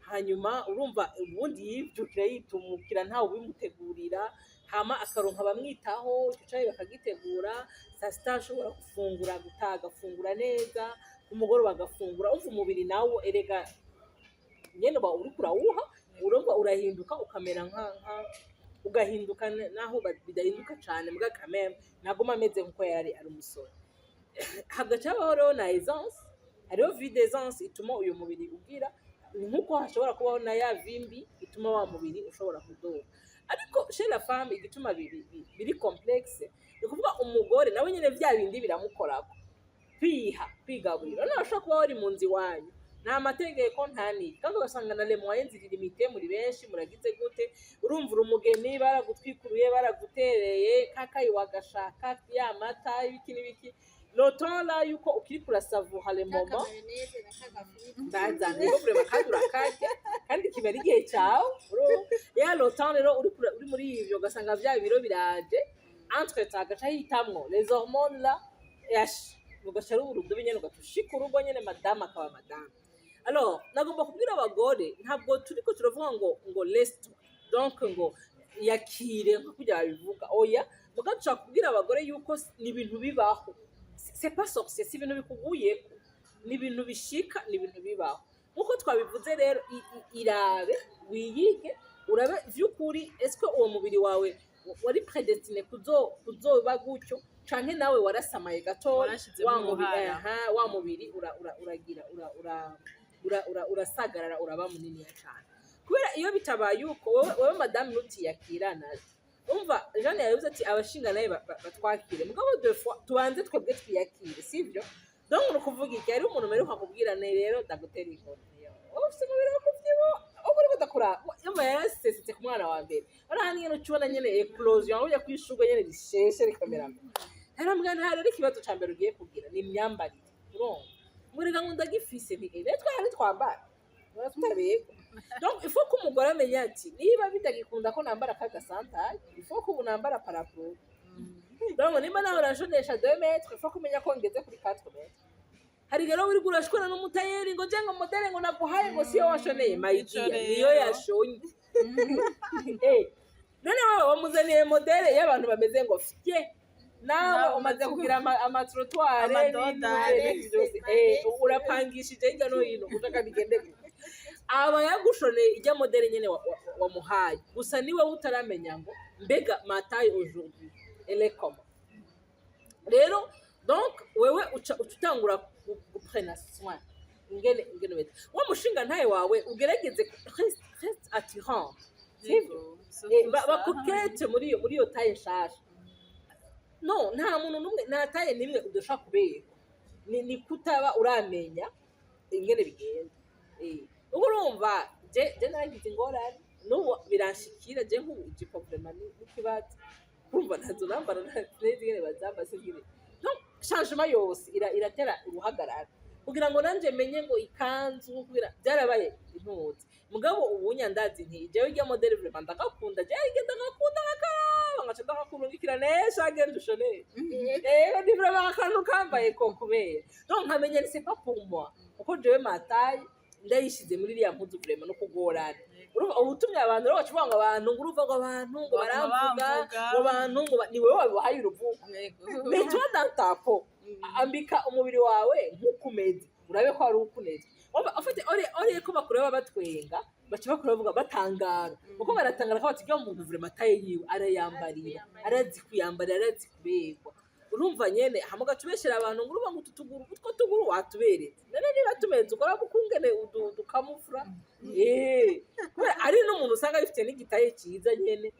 hanyuma urumva ubundi yivyukira yitumukira ntawe ubimutegurira hama akaronka bamwitaho ico cayi bakagitegura saa sita ashobora gufungura agafungura neza umugore bagafungura umva umubiri nawo erega nyene ba uri kurawuha urumva urahinduka ukamera nka ugahinduka naho bidahinduka cyane mbwa kameme nagoma ameze nkuko yari ari umusore. Hagacabaho rero na essence hariho vie d'essence ituma uyu mubiri ugira nkuko hashobora kubaho na ya vimbi ituma wa mubiri ushobora kudoga. Ariko chez la femme igituma biri complexe ni kuvuga umugore nawe nyene vya bindi biramukorako kwigaburira none ashobora kuba wari mu nzi wanyu nta mategeko ntani kandi ugasanga na lemoyen ziri limite muri benshi muragize gute urumva umugeni baragutwikuruye baragutereye kakayi wagashaka ya mata ibiki n'ibiki l'autant là yuko ukiri kurasavura le moment ndazana ngo vraiment kandi urakajya kandi kiba ari igihe cyawe ya l'autant rero uri muri ivyo ugasanga vya biro biraje entre temps agaca hitamwo les hormones là ugashara urugo nyene ugatushika urugo nyene madame akaba madame. Alors nagomba kubwira abagore ntabwo turiko turavuga ngo rest donc ngo yakire nko kujya babivuga oya muga dushaka kubwira abagore yuko ni ibintu bibaho c'est pas sorcier si ibintu bikuguye ni ibintu bishika ni ibintu bibaho nkuko twabivuze rero irabe wiyige urabe vy'ukuri est-ce uwo mubiri wawe wari predestiné kuzoba gutyo canke nawe warasamaye gato wa mubiri uragira urasagarara uraba munini cyane kubera iyo bitabaye uko wowe madame nutiyakirana umva Jeanne yavuze ati abashinga naye batwakire mugabo deux fois tubanze twebwe twiyakire sivyo donc nukuvuga iki ari umuntu meruka kubwira ne rero ndagutera ikoni ufite mubiri wakuvyibo ukuri badakura yamba yarasesetse ku mwana wa mbere ora hani nyene ucubona nyene eclosion ujya kwishurwa nyene risheshe rikamera arambwira hari ikibazo ca mbere ugiye kugira ni imyambarire urumva murega ngo ndagifise ni twari twambara tutaberwa donc il faut ko umugore amenya ati niba bitagikunda ko nambara kagasantaye il faut ko ubu nambara parapluie donc niba nawe urajonesha 2 metres il faut kumenya ko ngeze kuri 4 metres hari rero uri gurashwana n'umutayeri ngo jenga modele ngo naguhaye ngo siyo washoneye mayidia niyo yashonye none wowe wamuzaniye modele y'abantu bameze ngo fye nawe umaze kugira amatrotware urapangishije hirya no hino ushaka bigende aba yagushoneye ijya modele nyene wamuhaye gusa niwe utaramenya ngo mbega mataye aujourd'hui elle est comment rero donc wewe utangura guprena soin ingene wete wa mushinga ntaye wawe ugerageze reste attirant bakokete muri iyo taye nshasha no nta muntu numwe nta taye nimwe udashaka kubera ni kutaba uramenya ingene bigenda ubwo urumva je narangize ingorane n'ubu biranshikira je nk'ubu ijipo vraiment n'ikibazo urumva ntazo nambara neza ingene bazamba singire no changement yose iratera uruhagarara kugira ngo nanje menye ngo ikanzu kugira byarabaye intuzi mugabo ubunya ndazi nti jewe ijya model vraiment ndakakunda je igenda ngakunda ngakaraba ngaca ndakakurungikira nesha agenda ushone ni vraiment akantu kambaye ko kubera donc nkamenye c'est pas pour moi uko jewe mataye ndayishize muri iriya mpuzu vraiment no kugorana urumva ubutumye abantu rero bacuvuga ngo abantu ngo uruva ngo abantu ngo baramvuga ngo abantu ngo ni wewe wabahaye uruvuga mais toi dans ta peau ambika umubiri wawe nk'ukumeze urabe ko ari ukuneze ufite ore ko bakureba batwenga baca bakureba bavuga batangara uko baratangara ko batiga mu muntu vraiment taye yiwe arayambarira arazi kuyambarira arazi kuberwa urumva nyene hamuga tubeshera abantu ngo uruba ngo tutuguru utwo tuguru watuberetse none niba tumeze ukora bukungene dukamufura kubera ari n'umuntu usanga bifite n'igitaye cyiza nyene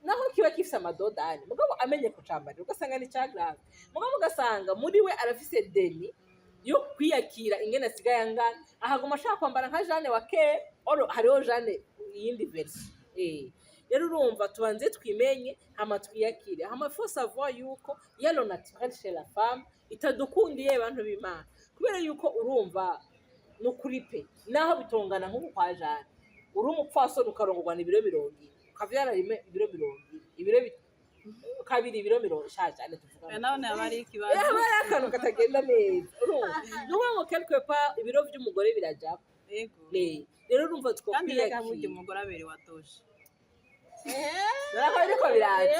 naho kiba kifise amadodani mugabo amenye kucambarira ugasanga ni cagrave mugabo ugasanga muri we arafise deni yo kwiyakira ingene asigaye angana ahaguma ashaka kwambara nka Jeanne wa ke hariho Jeanne yindi version rero urumva tubanze twimenye hama twiyakire hama faut savoir yuko yalo naturel chez la femme itadukundiye abantu b'Imana kubera yuko urumva no kuri pe naho bitongana nko kwa Jeanne uri umupfasoni ukarongorwa n'ibiro 20 ukavyara rimwe ibiro 20 kabiri ibiro 20 cyane tuvuga none abari ikibazo abari akantu katagenda neza urumva nuba ngo quelque part ibiro by'umugore birajya rero urumva twokwiye kandi reka umugore abere watoshe Nako ariko biraje.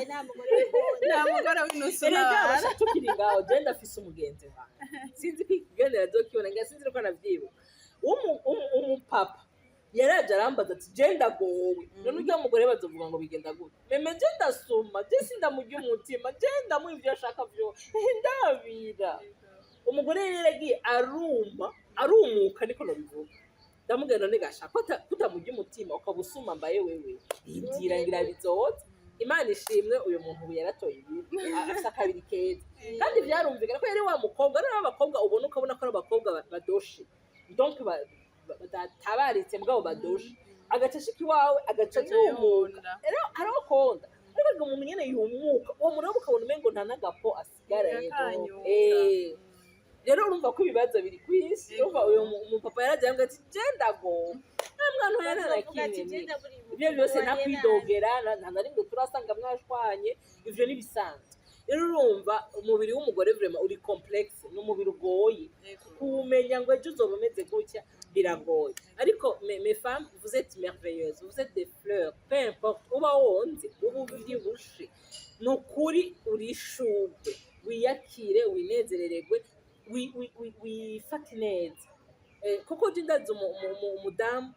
Nta mugore w'inusu n'abana. Tukiri ngaho je ndafise umugenzi wanjye. Sinzi kwigendera dokibona nga sinzi ko navyibuka. Umupapa yaraje arambaza ati je ndagowe. None urya mugore bazovuga ngo bigenda gute. Meme je ndasoma, je sindamurya umutima, je ndamu ivyo ashaka vyo. Ndabira. Umugore yaragiye arumuka niko nobivuga. Ndamugenda nigasha kutamurya umutima ukabusuma mbaye wewe indira ngira bizoza Imana ishimwe uyu muntu ubu yaratoye ibintu afite akabiri keza kandi byarumvikana ko yari wa mukobwa n'abakobwa ubona ukabona ko abakobwa badoshe donc batabaritse mbwa badoshe agaca shiki wawe agaca yumuka rero arakonda ariko umuntu nyene yumuka uwo murabo ukabona umengo nta nagapo asigara rero urumva ko ibibazo biri kwisi urumva uyu umupapa yaraje ngo ati genda go mwana yaranakine ibyo byose nakwidogera nta narimwe turasanga mwashwanye ivyo ni bisanzwe rero urumva umubiri w'umugore vraiment uri complexe n'umubiri ugoye kumenya ngo ejo uzobumeze gutya biragoye ariko mes femmes vous êtes merveilleuses vous êtes des fleurs peu importe uba wonze ubu byibushe no kuri uri shugwe wiyakire winezerererwe wifate neza kuko jindaza umudamu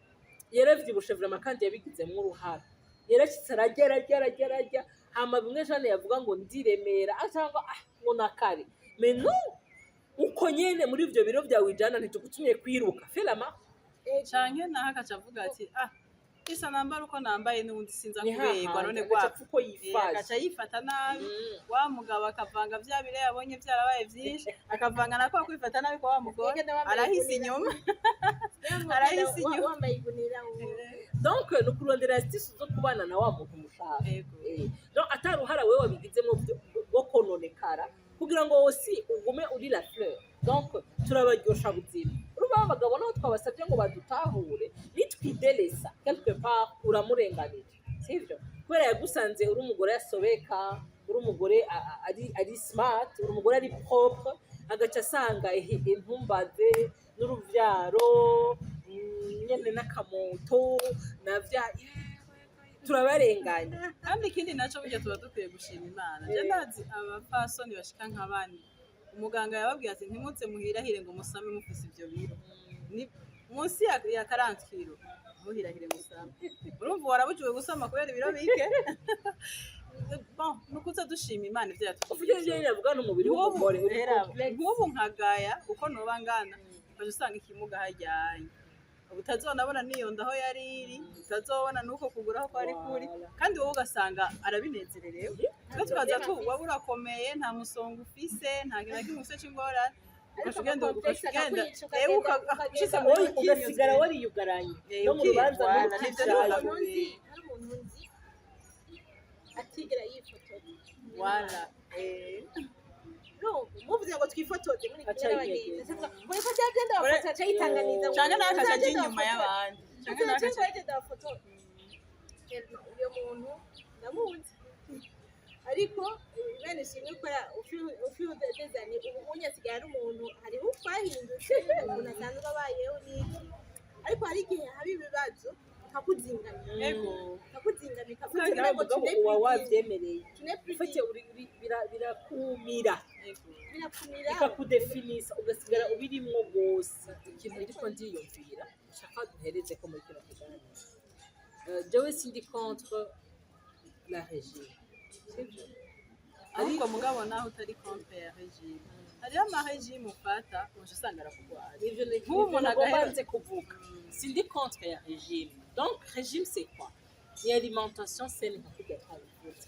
yaravyibushe vraiment kandi yabigizemo uruhara yarashitse arageragera hama bimwe Jeanne yavuga ngo ndiremera cyangwa ngo nakare mais non uko nyene muri ivyo biro bya wijana ntitugutumye kwiruka felama canke naho akaca avuga ati isa nambara uko nambaye n'ubundi sinza kuberwa none gwapfa uko yifashe akaca yifata nabi wa mugabo akavanga vya bire yabonye vyarabaye vyinshi akavanga nako kwifata nabi kwa wa mugore arahise inyuma donc ni ukurondera astuce zo kubana na wa muntu mushaka Yego. donc ataruhara wewe wabigizemo bwo kononekara kugira ngo wosi ugume uri la fleur donc turabaryosha buzima urumva abagabo naho twabasabye ngo badutahure nitwidelesa quelque part uramurenganije sivyo kubera yagusanze uri umugore yasobeka uri umugore ari smart uri umugore ari propre agaca asanga intumbaze n'uruvyaro nyene n'akamoto navya turabarenganya kandi ikindi naco burya tuba dukwiye gushima Imana je ndazi abapfasoni bashika nka bane umuganga yababwiye ati ntimuze muhirahire ngo musame mufise ivyo biro ni munsi ya 40 kilo muhirahire musame urumva warabujiwe gusama kubera ibiro bike bon nukuza dushima Imana ivyo ufite ivyo yavuga n'umubiri w'umugore nk'ubu nkagaya uko noba ngana ukaja usanga ikimuga hajyanye utazonabona niyo ndaho yari iri utazobona nuko kuguraho kwari kuri kandi wowe ugasanga arabinezererewe twe tukaza tuba burakomeye nta musonga ufise nta kintu na kimwe ufise c'ingorane ukashugenda ugasigara wariyugaranye no mu rubanza atigera yifotoza wala no muvuze ngo twifotoze muri kumwe n'abagenzi muri ko cyagenda bafotoza cyayitanganiza cyane nakaje inyuma y'abandi cyane nakaje cyagenda bafotoza uyo muntu namuzi ariko bene shimwe ko ufiu dezani ubunya sigara ari umuntu hariho twahindutse umuntu asanzwe abayeho n'iki ariko hari igihe hari ibibazo kakuzingamira yego kakuzingamika kugira ngo uba wavyemereye ufite birakumira bikakudefinisa ugasigara ubirimwo gose ikintu ariko ndiyumvira nshaka duhereze ko muri kino kiganiro jewe sindi contre la régime ariko mugabo naho utari contre ya régime hariyo amahegime ufata uje usanga arakugwaye ivyo nk'umuntu agomba kuvuga sindi contre ya régime donc régime c'est quoi ni alimentation saine nka kurya twabivuze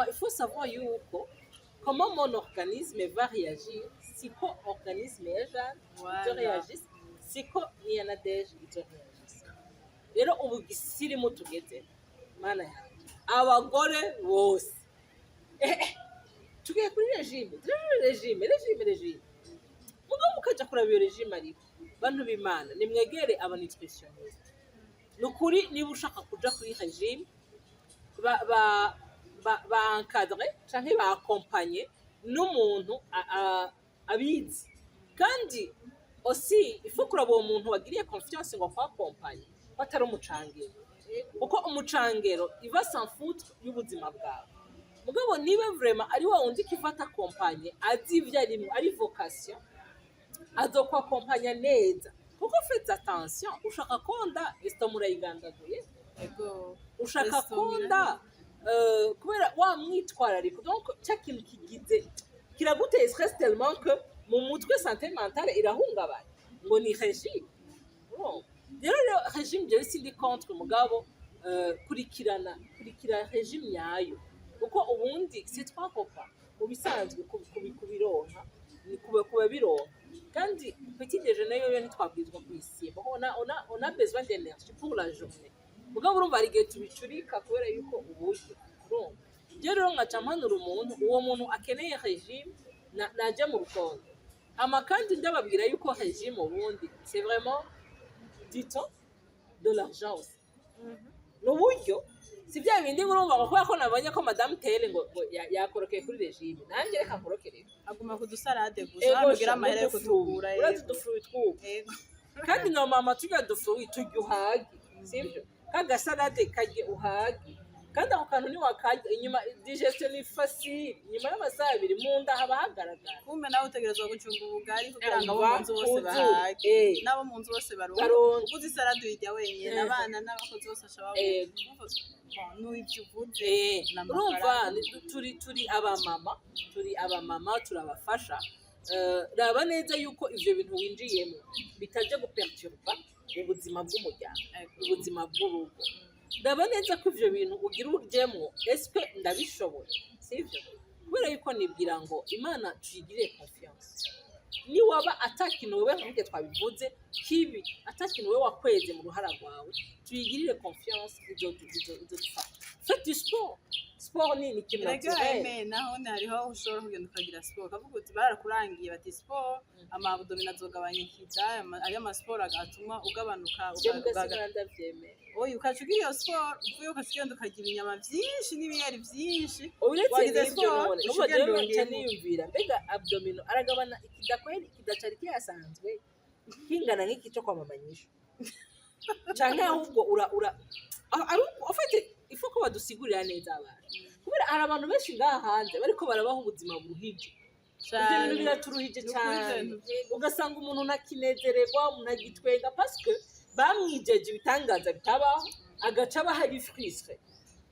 il faut savoir yuko comment mon organisme va réagir siko organisme y'ejo ivyo réagisse siko niyana deje ivyo réagisse rero ubu gisirimo tugeze mana yanjye abagore bose tugiye kuri regime mugabo mukaja kuraba iyo regime ariko bantu b'Imana nimwegere aba nutritioniste nukuri niba ushaka kuja kuri regime ba encadrer canke ba accompagner n'umuntu abizi kandi aussi il faut kuraba uwo muntu wagiriye confiance ngo akwakompanye batari umucangero kuko umucangero iva sans foutre y'ubuzima bwawe mugabo niba vraiment ari wa wundi kifata kompanye azi ivyo arimwo ari vocation azokwakompanya neza kuko faites attention ushaka konda estomac urayigandaguye ushaka konda kubera wa mwitwarariko donc cya kintu kigize kiraguteye stress tellement que mu mutwe santé mentale irahungabana ngo ni régime rero régime je sindi contre mugabo kurikira régime yayo kuko ubundi c'est trois repas mu bisanzwe kubironka ni kuba bironka kandi petit déjeuner yoyo ntitwabwirizwa kuyisiba on a besoin d'énergie pour la journée mugabo urumva hari igihe tubicurika kubera yuko uburyo urumva rero nkaca mpanura umuntu uwo muntu akeneye régime najya mu rutonde kandi ndababwira yuko régime ubundi c'est vraiment du temps de l'argent aussi n'uburyo si bya bindi urumva ngo kubera ko nabonye ko madame Tere ngo yakorokeye kuri regime nanjye reka nkorokere aguma ku dusarade gusa amugira amahera yo kutugura uradufuru twuko kandi no mama tujya dufuru tujya uhagi sibyo kagasarade kajye uhagi kandi ako kantu ni wakarya inyuma digestion ni facile inyuma y'amasaha 2 mu nda haba hagaragara kumbe nawe utegerezwa gucunga ubugari kugira ngo abo mu nzu bose bahage nabo mu nzu bose baronke uzi salade uyirya wenyine abana n'abakozi bose ashaba urumva turi abamama turabafasha raba neza yuko ivyo bintu winjiyemo bitaje guperturba ubuzima bw'umuryango ubuzima bw'urugo ndaba neza ko ivyo bintu ugira uryemwo eske ndabishoboye sivyo kubera yuko nibwira ngo Imana tuyigirire confiance ni waba atakintu wewe nk'uko twabivuze kibi atakintu we wakweze mu ruhara rwawe tuyigirire confiance izodufasha faites du sport sport ni ikintu naturel naho hariho ushobora kugenda ukagira sport kavuga uti barakurangiye bati sport amabudomino azogabanya ikiza ari amasiporo atuma ugabanuka oya ukacugira iyo sport uvuye ukagenda ukagira inyama byinshi n'ibiyeri byinshi uretse n'ibyo none n'ubu rero niyumvira mbega abdomino aragabana ikidakweli ikidacari kiyasanzwe kingana nk'iki cyo kwa mama nyisho canke ahubwo ufite ifu ko badusigurira neza abantu kubera hari abantu benshi ngaha hanze bariko barabaho ubuzima buruhije ibyo bintu biraturuhije cyane ugasanga umuntu ntakinezererwa umuntu agitwenga parce bamwijeje ibitangaza bitabaho agaca abaha ibifriswe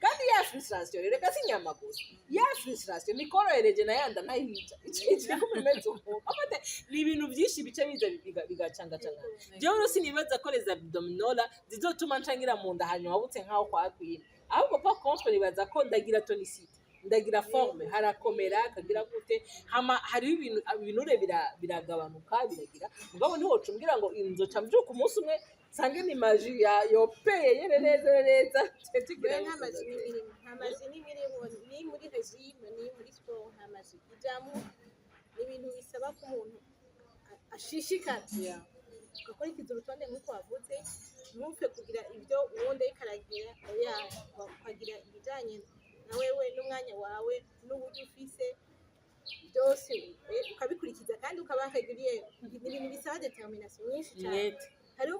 kandi ya frustration rero kasi nyama gusa ya frustration nikorohereje na yanda ntayica icyo kumeze uko afate ni ibintu byinshi bice biza bigacanga canga jewe rero sinibaza ko les abdominaux zizotuma ncangira mu nda hanyuma wabutse nkaho kwakwira ahubwo pa contre nibaza ko ndagira tonicite ndagira forme harakomera kagira gute hama hari ibinure biragabanuka biragira mugabo ntiwocumbwira ngo inzoca mbyuka umunsi umwe sange ni maji ya yopeye yene neza tugira amazi n'imirimo ni muri regime ni muri sport amazi ijamu ibintu bisaba ko umuntu ashishikara ugakora ikintu urutonde nk'uko wavuze ntupfe kugira ibyo ubundi ikaragira oya ukagira ibijyanye na wewe n'umwanya wawe n'uburyo ufise byose ukabikurikiza kandi ukabakagiriye ibintu bisaba determination nyinshi cyane hariho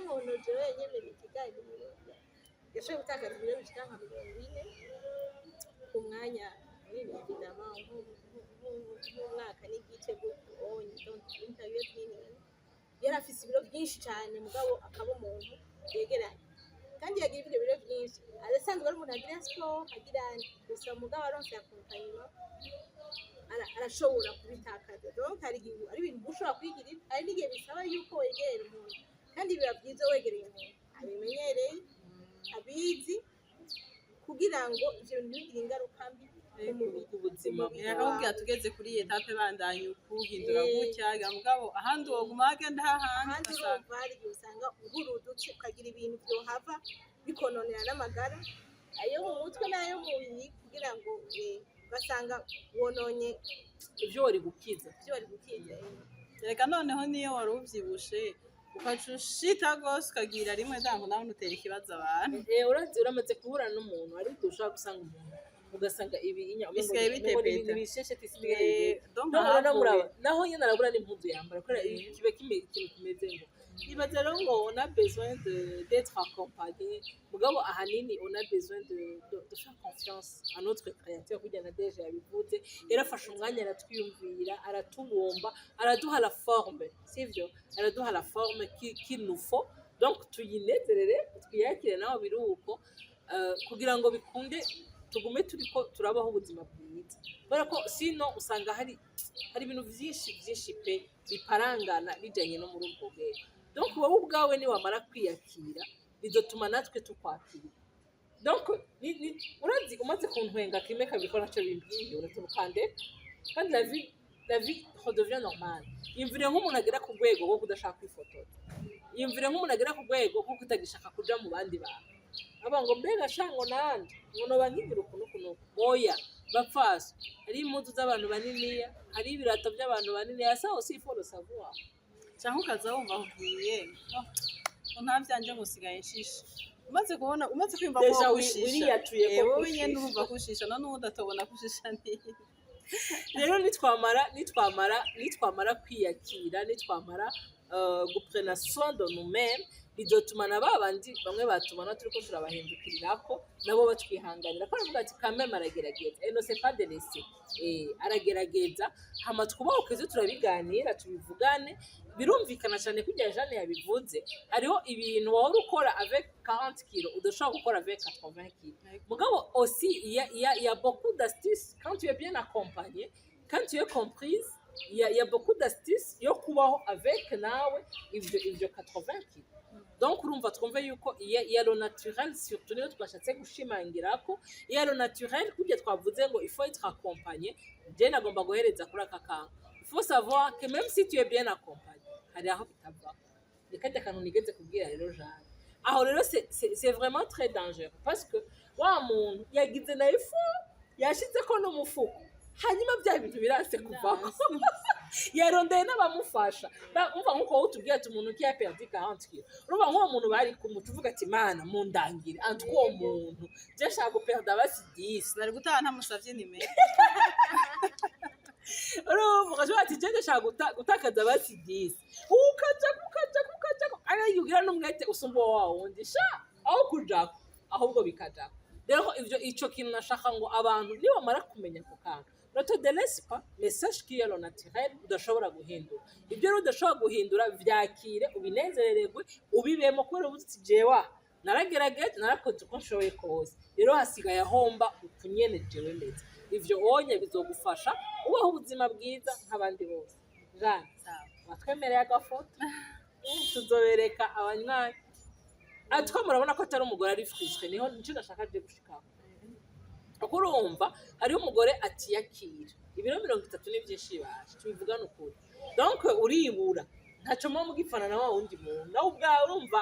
umuntu jewe nyene bikiganiro yashoboye gutakaza ibiro bishika nka 40 ku mwanya w'ibidama nk'umwaka n'igice guonye donc interview nini yari afise ibiro byinshi cyane mugabo akaba umuntu yegeranye kandi yagira ibyo biro byinshi arasanzwe ari umuntu agira sport agira gusa mugabo aronse akompanyuma arashobora kubitakaza donc hari igihe ari ibintu ushobora kwigirira hari n'igihe bisaba yuko wegera umuntu kandi biba byiza wegereye umuntu abimenyereye abizi kugira ngo ibyo bintu bigire ingaruka mbi ku buzima akakubwira tugeze kuri etape bandanye ukuhindura gutya mugabo ahandi woguma hagenda hahandi urumva hari igihe usanga uhurudutse ukagira ibintu byohava bikononera n'amagara ayo mu mutwe n'ayo mu mubiri kugira ngo ugasanga wononye ibyo wari gukiza reka noneho niyo wari ubyibushe ukacushita rwose ukagira rimwe ndango nawe utera ikibazo abantu uramaze guhura n'umuntu ariko ushobora gusanga umuntu ugasanga ibi bisigaye bitepeta bishesheti naho nyine arabura n'impuzu yambara kubera kiba ikintu kimeze ngo nibaza rero ngo on a besoin d'être accompagné mugabo ahanini on a besoin de faire confiance à notre créateur kugira na deje yabivuze yarafashe umwanya aratwiyumvira aratubumba araduha la forme sivyo araduha la forme qu'il nous faut donc tuyinezerere twiyakire naho biruko kugira ngo bikunde tugume turiko turabaho ubuzima bwiza kubera ko sino usanga hari ibintu byinshi pe biparangana bijanye no muri ubwo bwego donc wowe ubwawe ni wamara kwiyakira bizotuma natwe tukwakira donc urazi umaze kuntwenga kimwe kabikora naco bimbwiye uratubukande kandi la vie redevient normale yumvire nk'umuntu agera ku rwego rwo kudashaka kwifotoza yumvire nk'umuntu agera ku rwego rwo kutagishaka kuja mu bandi bantu aba ngo mbega shango nande ngo noba nkigira ukuntu oya bapfaso hari impuzu z'abantu baniniya hari ibirato by'abantu baniniya ça aussi il faut le savoir cyangwa ukaza wumva ugiye nta byanje ngo usigaye nshisha umaze kwimva ko wishisha wowe nyine urumva kushisha none udatobona kushisha n'iyi rero nitwamara kwiyakira nitwamara guprena soin de nous-mêmes bizotuma na babandi bamwe batubona turiko turabahindukirirako nabo batwihanganira ko aravuga ati kameme aragerageza no c'est pas de laisser aragerageza hama twubahuke turabiganira tubivugane birumvikana cyane kugira Jeanne yabivuze hariho ibintu wahora ukora avec 40 kg udashobora gukora avec 80 kg mugabo aussi il y a beaucoup d'astuces quand tu es bien accompagné quand tu es comprise il y a beaucoup d'astuces yo kubaho avec nawe ivyo 80 kg donc urumva twumve yuko iya lo naturel surtout niyo twashatse gushimangira ko iya lo naturel kujya twavuze ngo il faut être accompagné je nagomba guhereza kuri aka kantu il faut savoir que même si tu es bien accompagné hari aho bitava ni kajya kantu nigeze kubwira rero Jeanne aho rero c'est vraiment très dangereux parce que wa muntu yagize na ifu yashize ko n'umufuko hanyuma bya bintu birase kuvaho yarondeye n'abamufasha umva nkuko utubwiye ati umuntu ki yaperdi 40 kilo urumva nk'uwo muntu bari kumutuvuga ati mana mundangire antu uwo muntu je shaka guperda basi 10 bari gutaha ntamusavye nimero urumva kaje ati je shaka gutakaza basi 10 ukaja ara yugira n'umwete usumbo wawo wundi sha aho kujako ahubwo bikajako rero ivyo ico kintu nashaka ngo abantu niba mara kumenya ko kantu Noto de l'espa message qui est le naturel udashobora guhindura ibyo rero udashobora guhindura vyakire ubinezerererwe ubibemo kubera ubuti jewa naragerageje narakoze uko nshoboye kose rero hasigaye ahomba ukunyene jewe ndetse ivyo onye bizogufasha ubaho ubuzima bwiza nk'abandi bose Jeanne batwemereye agafoto tuzobereka abanywanyi atwa murabona ko atari umugore ari frustre niho nicyo nashaka je gushikaho kuko urumva hariho umugore atiyakira ibiro 30 ni byinshi baje tubivugana ukuri donc uribura ntaco mo mugipfana na wa wundi muntu nawe ubwawe urumva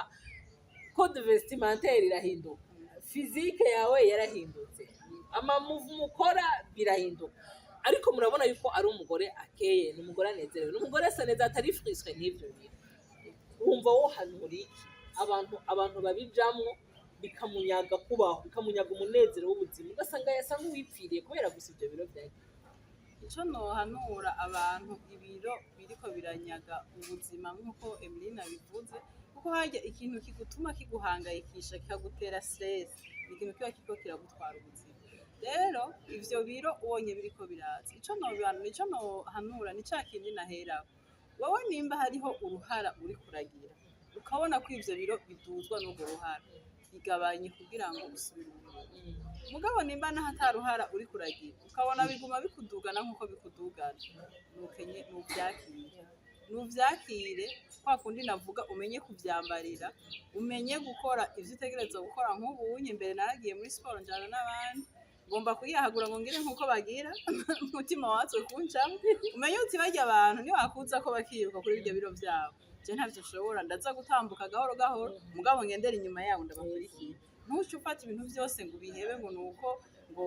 code vestimentaire irahinduka physique yawe yarahindutse amamuvu mukora birahinduka ariko murabona yuko ari umugore akeye ni umugore anezerewe n'umugore asa neza atari frustre n'ivyo bintu wumva wo hanura iki abantu babijamwo bikamunyaga kubaho bikamunyaga umunezero w'ubuzima ugasanga yasa nk'uwipfiriye kubera gusa ibyo biro byagiye ico nohanura abantu ibiro biriko biranyaga ubuzima nk'uko Emeline bivuze kuko harya ikintu kigutuma kiguhangayikisha kikagutera stress ikintu kiba kiko kiragutwara ubuzima rero ivyo biro ubonye biriko biraza ico nohanura ni ca kindi nahera wowe nimba hariho uruhara uri kuragira ukabona ko ivyo biro biduzwa n'urwo ruhara igabanye kugira ngo usubire mugabo nimba n'ahataruhara uri kuragira ukabona biguma bikudugana nk'uko bikudugana nukenye nuvyakire kwa kundi navuga umenye kuvyambarira umenye gukora ivyo utegerezwa gukora nk'ubunye mbere naragiye muri sport njana n'abandi ngomba kuyahagura ngo ngire nk'uko bagira umutima watswe kuncamo umenye uti barya abantu ni wakuza ko bakiruka kuri ibyo biro vyabo je ntavyo ushobora ndaza gutambuka gahoro gahoro mugabo ngendera inyuma yawo ndabakurikira ntuce ufata ibintu vyose ngo ubihebe ngo nuko ngo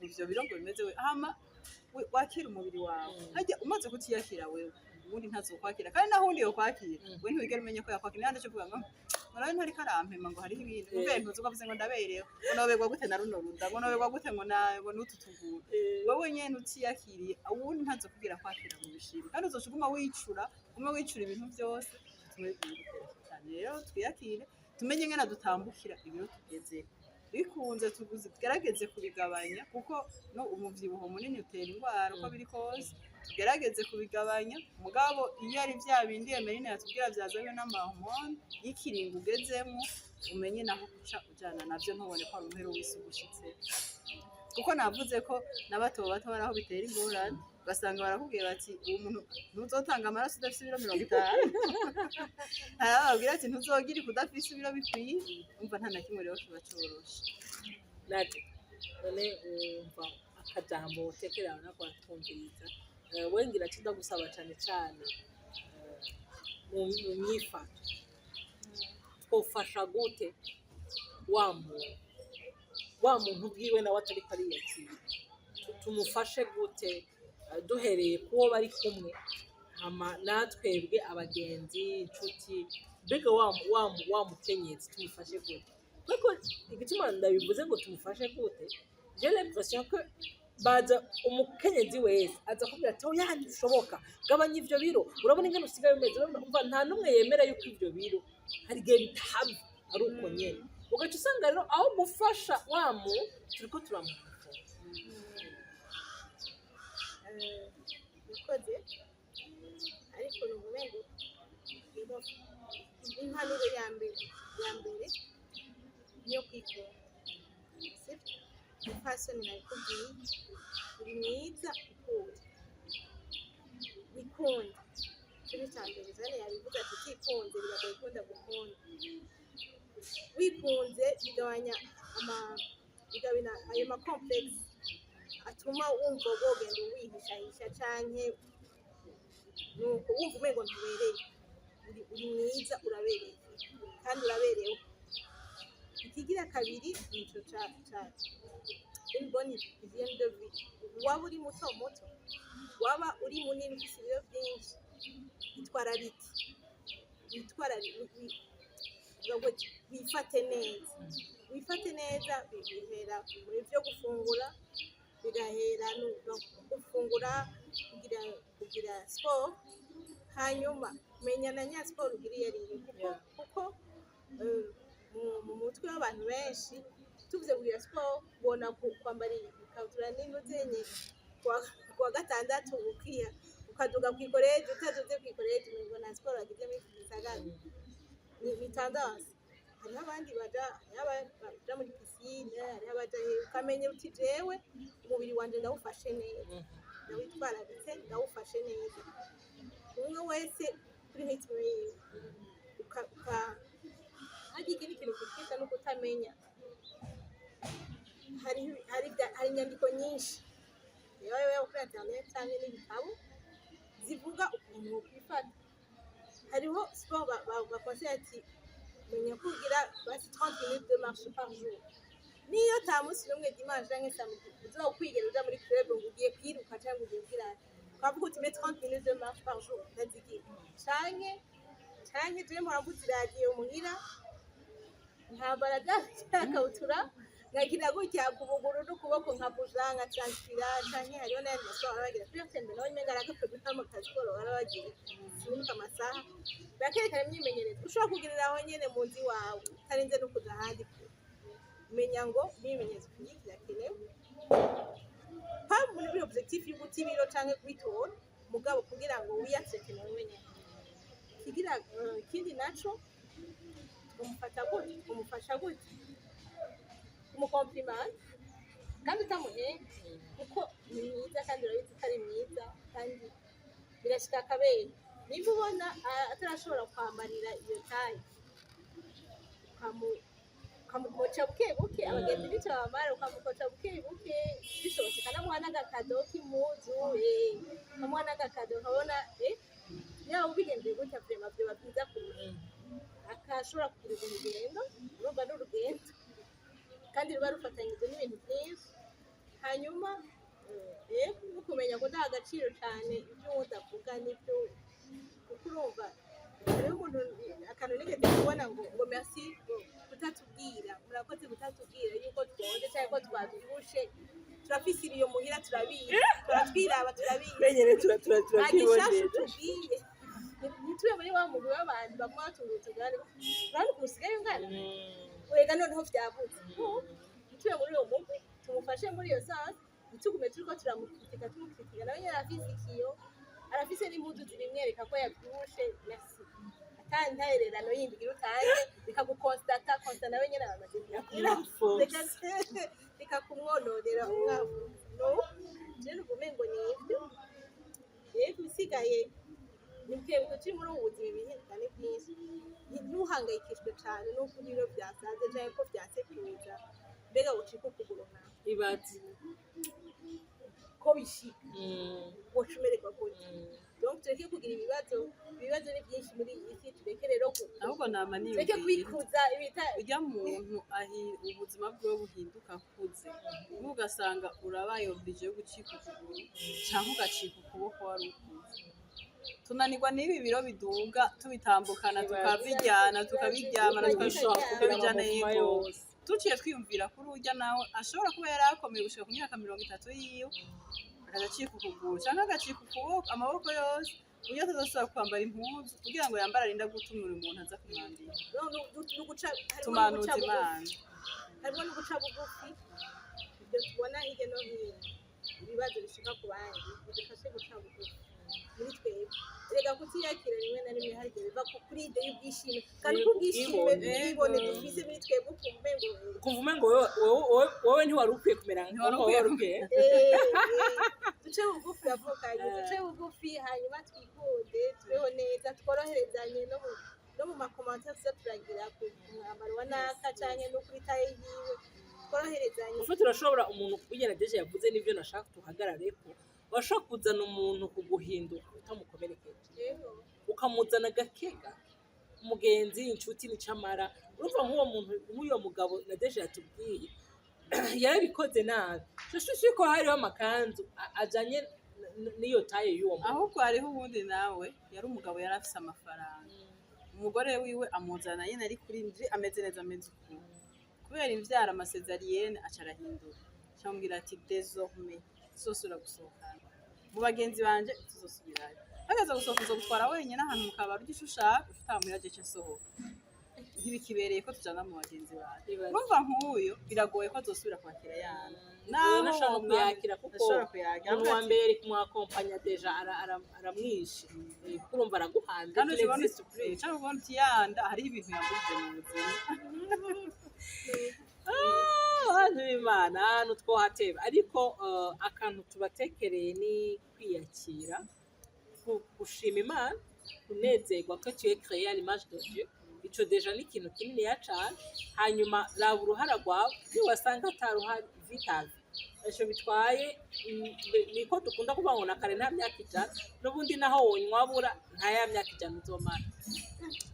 ivyo biro ngo bimeze we hama wakira umubiri wawe harya umaze kutiyakira wewe ubundi ntazokwakira kandi naho undi yokwakira we ntiwigera umenye ko yakwakira nande cyo kuvuga ngo naraye ntari karampema ngo hariho ibintu umve ntuzi ukavuze ngo ndaberewe ngo noberwa gute na runo ruda ngo noberwa gute ngo n'utu tuguru wowe nyene utiyakiriye ubundi ntazokubwira kwakira mu bishimwe kandi uzoshuguma wicura ibintu byose cyane rero twiyakire tumenye ngena dutambukira ibiro tugeze bikunze tugerageze kubigabanya kuko no umuvyibuho munini utera indwara uko biri kose tugerageze kubigabanya mugabo iyo ari vya bindi Emeline yatubwira vyazanywe n'amahormone y'ikiringo ugezemo umenye naho kuca ujana navyo ntubone ko ari umuhero w'isugushitse kuko navuze ko n'abato baraho bitera ingorane basanga barakubwira bati uwo muntu ntuzotanga amaraso udafise ibiro 50 arababwira ati ntuzogiri kudafise ibiro bikwiye umva nta na kimwe rero kiba coroshe nati none umva akajambo utekerana nako atwumviriza wengira cyenda gusaba cyane cyane mu myifato twofasha gute wa muntu bwiwe nawe atari ko ariyakira tumufashe gute duhereye kuwo bari kumwe natwebwe abagenzi inshuti mbega wa mukenyezi tumufashe gute kuko igituma ndabivuze ngo tumufashe gute j'ai l'impression que baza umukenyezi wese aza kubwira ati oya ntibishoboka gabanya ivyo biro urabona ingene usigaye umeze umva nta numwe yemera yuko ivyo biro hari igihe bitahava ari uko nyene ugaca usanga rero aho gufasha wamu turiko turamufasha bikoze ariko n'ubumengo impanuro ya mbere niyo kwikunda umupfasoni nabikubwiye uri mwiza wikunde icyo ni icya mbere zane yabivuga ati utikunze biragoye gukunda gukunda wikunze bigabanya ayo makomplekisi atuma wumva wogenda wihishahisha canke nuko wumva umengo ntubereye uri mwiza urabereye kandi uraberewe. Ikigira kabiri nico ca une bonne hygiène de vie. Waba uri muto muto, waba uri munini ufise ibiro byinshi, wifate neza. Wifate neza bihera muri byo gufungura, bigahera no gufungura, kugira sport, hanyuma menya na nya sport ugiriye riri kuko mu mutwe w'abantu benshi tuvuze kugira sport ubona kwambara ikabutura n'intuzenye kuwa gatandatu ukaduga kwikoreje, utaduze kwikoreje ngo na sport agize muri gisagara ni tendance. Hariho abandi baja muri piscine, hariho abaja ukamenya uti jewe umubiri wanje ndawufashe neza, ndawitwararitse ndawufashe neza. Umwe wese kuri ritme yiwe hari ikindi kintu kikita no kutamenya. Hari inyandiko nyinshi yewe kuri internet cyangwa n'ibitabo zivuga ukuntu wokwifata. Hariho sport bakonseye ati menya kugira basi 30 minutes de marche par jour. Niyo ta munsi n'umwe dimanche canke samedi uzokwigera uja muri club ngo ugiye kwiruka cyangwa ugiye kwirata, twavuga uti 30 minutes de marche par jour ndazigira canke je muravuze radio muhira ntambara kabutura ngagira gutya kubuguru n'ukuboko nkabuja nka transpira canke hariho n'ayandi masaha baragira tuyatembera nawe menga aragapfa mu kazi koro barabagira sinuka amasaha bakerekana imyimenyerezo ushobora kugirira aho nyene mu nzi wawe utarinze no kuja ahandi. Menya ngo imyimenyerezo irakenewe pa muri objectif y'uguta ibiro canke kwitora mugabo kugira ngo wiyaceke nawe nyene. Kigira kindi naco umufasha gute umukompliment kandi utamuhenze kuko ni mwiza kandi urabizi ko ari mwiza kandi birashika akabera. Niba ubona atarashobora kwambarira iyo tayi ukamukoca buke abagenzi bico bamara ukamukoca buke bishobotse kanamuha n'agakado k'impuzu ukamuha n'agakado ukabona yaba ubigendeye gutya vrema vyoba vyiza kurusha. Akashobora kugira urugendo urumva n'urugendo kandi ruba rufatanyije n'ibintu byinshi. Hanyuma no kumenya ko nta agaciro cyane ibyo udavuga n'ibyo kuko urumva rero umuntu akantu nigeze kubona ngo merci kutatubwira murakoze kutatubwira yuko twonze cyangwa ko twadufushe turafise ibiyo muhira turabizi turatwiraba turabizi benyere turakiboneye nituye muri wa mugwi w'abantu bamwe batungutse kandi kusigaye ungana wega noneho vyavuze nituye muri uwo mugwi tumufashe muri iyo sansi nitugume turiko turamukritika nawe nyene arafise ikiyo arafise n'impuzu zirimwereka ko yavyibushe merci atari ntahererano yindi igira utange bikagukonstate nawe nyene bikakumwononera umwavu no je nugumengo nivyo bisigaye nibwebwe turi muri ubu buzima ibihekane byinshi ntuhangayikishwe cyane n'uko ibiro byasaze cyangwa ko byasekuza mbega ucika ukuguru nawe ibazi ko bishika wocumererwa gutya. Donc tureke kugira ibibazo ni byinshi muri iyi si, tureke rero ahubwo nama niyo tureke kwikuza ibita ujya muntu ubuzima bwe buhinduka kuze ugasanga urabaye oblige yo gucika ukuguru cyangwa ugacika ukuboko wari ukuze. Tunanirwa n'ibi biro biduga tubitambukana tukabiryana tukabiryamana tukabijyana yego tuciye twiyumvira kuri urya nawe ashobora kuba yari akomeye gushika ku myaka 30 yiwe agacika ukuguru cyangwa agacika ukuboko amaboko yose uburyo atazasubira kwambara impuzu kugira ngo yambare arinda gutumira umuntu aza kumwambira tumanuza imana. Harimo no guca bugufi ibyo tubona hirya no hino ibibazo bishika ku bandi bidufashe guca bugufi muri twebwe. Rega kutiyakira rimwe na rimwe hari biva kuri ide y'ubwishime kandi ubwishime bibone dufise muri twebwe kumva ngo wowe ntiwari ukwiye kumera nk'aho wari ukwiye duce bugufi avukanye duce bugufi hanyuma twikunde tubeho neza tworoherezanye no mu makomantere tuza turagira ku mwambaro wa naka canke no kuri taye yiwe tworoherezanye. ufite urashobora umuntu ugerageje yavuze n'ibyo nashaka tuhagarare ko washobora kuzana umuntu kuguhinduka utamukomerekeje ukamuzana gakega umugenzi inshuti n'icamara urumva nk'uyo mugabo na Deje yatubwiye yarabikoze nabi shushu ko hariho amakanzu ajanye niyo taye y'uwo muntu ahubwo hariho ubundi nawe yari umugabo yari afise amafaranga umugore wiwe amuzana nyene ari kuri ndri ameze neza ameze ukuntu kubera imvyara amasezariyene aca arahindura cyambwira ati désormais sosura gusohokana mu bagenzi banje tuzosubirayo hagaza gusohoka uzogutwara wenyine ahantu mu kabari ugisha ushaka utamuyaje cyo sohoka ntibikibereye ko tujana mu bagenzi bacu urumva nk'uyo biragoye ko azosubira kwakira yana nashaka kuyakira kuko umuntu wa mbere kumwakompanya Deja aramwishe kurumva araguhanda kandi ubona surprise cyangwa ubona uti yanda hariho ibintu yagurije mu buzima hantu b'Imana hantu twohateba ariko akantu tubatekereye ni kwiyakira gushima Imana kunezerwa ko tu es créé à l'image de Dieu ico Deja ni ikintu kininiya cane hanyuma raba uruhara rwawe iyo wasanga ataruhari vitavi ico bitwaye niko dukunda kuvuga ngo nakare nta myaka ijana n'ubundi naho wonywabura nta ya myaka ijana uzomara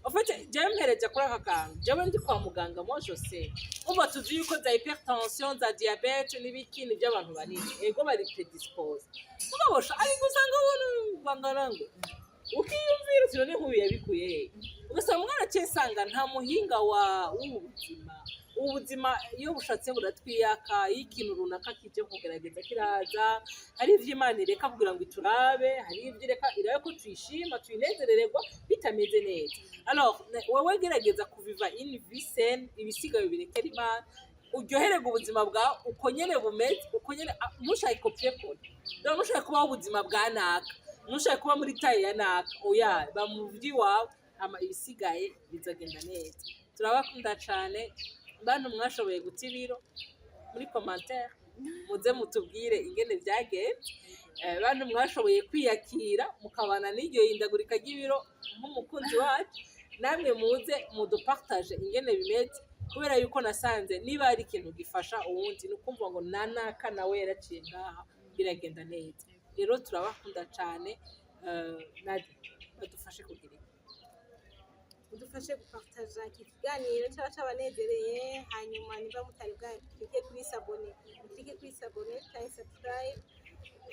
ofete jewe mpereje kuri aka kantu jewe ndi kwa muganga moi je sais umva tuzi yuko za hypertension za diabete n'ibiki ni by'abantu banini ego bari predispose mugabosha ariko usanga bangarango ukiyumvira uti none nk'uyu yabikuye he ugasanga umwana acesanga nta muhinga ubuzima iyo bushatse buratwiyaka iyo ikintu runaka kije kugerageza kiraza hari ivyo Imana ireka kugira ngo iturabe hari ivyo ireka ko tuyishima tuyinezerererwa bitameze neza alors wewe gerageza kuviva une vie saine ibisigaye birekera Imana uryohererwa ubuzima bwawe uko nyene bumeze uko nyene ntushake kopie kode donc ntushake kubaho ubuzima bwa naka ntushake kuba muri taye ya naka oya bamuvyi wawe ama ibisigaye bizagenda neza turabakunda cane bantu mwashoboye guta ibiro muri commentaire muze mutubwire ingene byagenze bantu mwashoboye kwiyakira mukabana n'iryo hindagurika ry'ibiro nk'umukunzi wacu namwe muze mudupartage ingene bimeze kubera yuko nasanze niba ari ikintu gifasha uwundi nukumva ngo nanaka nawe yaraciye ngaha biragenda neza rero turabakunda cane badufashe kugira udufashe gupartaja iki kiganiro cyaba cyabanezereye hanyuma niba mutari bwakike kuri sabone mutike kuri sabone cyangwa subscribe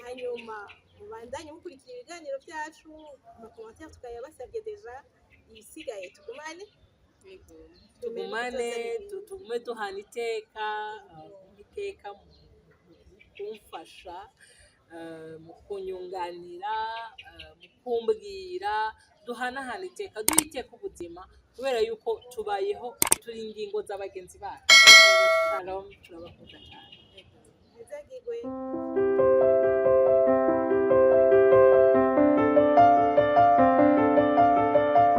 hanyuma mubandanye mukurikira ibiganiro byacu mu commentaire tukayabasabye Deja ibisigaye tugumane tugume duhana iteka kumfasha mu kunyunganira mu kumbwira duhanahana iteka duha iteka ubuzima kubera yuko tubayeho turi ingingo z'abagenzi bacu turabakunda cyane.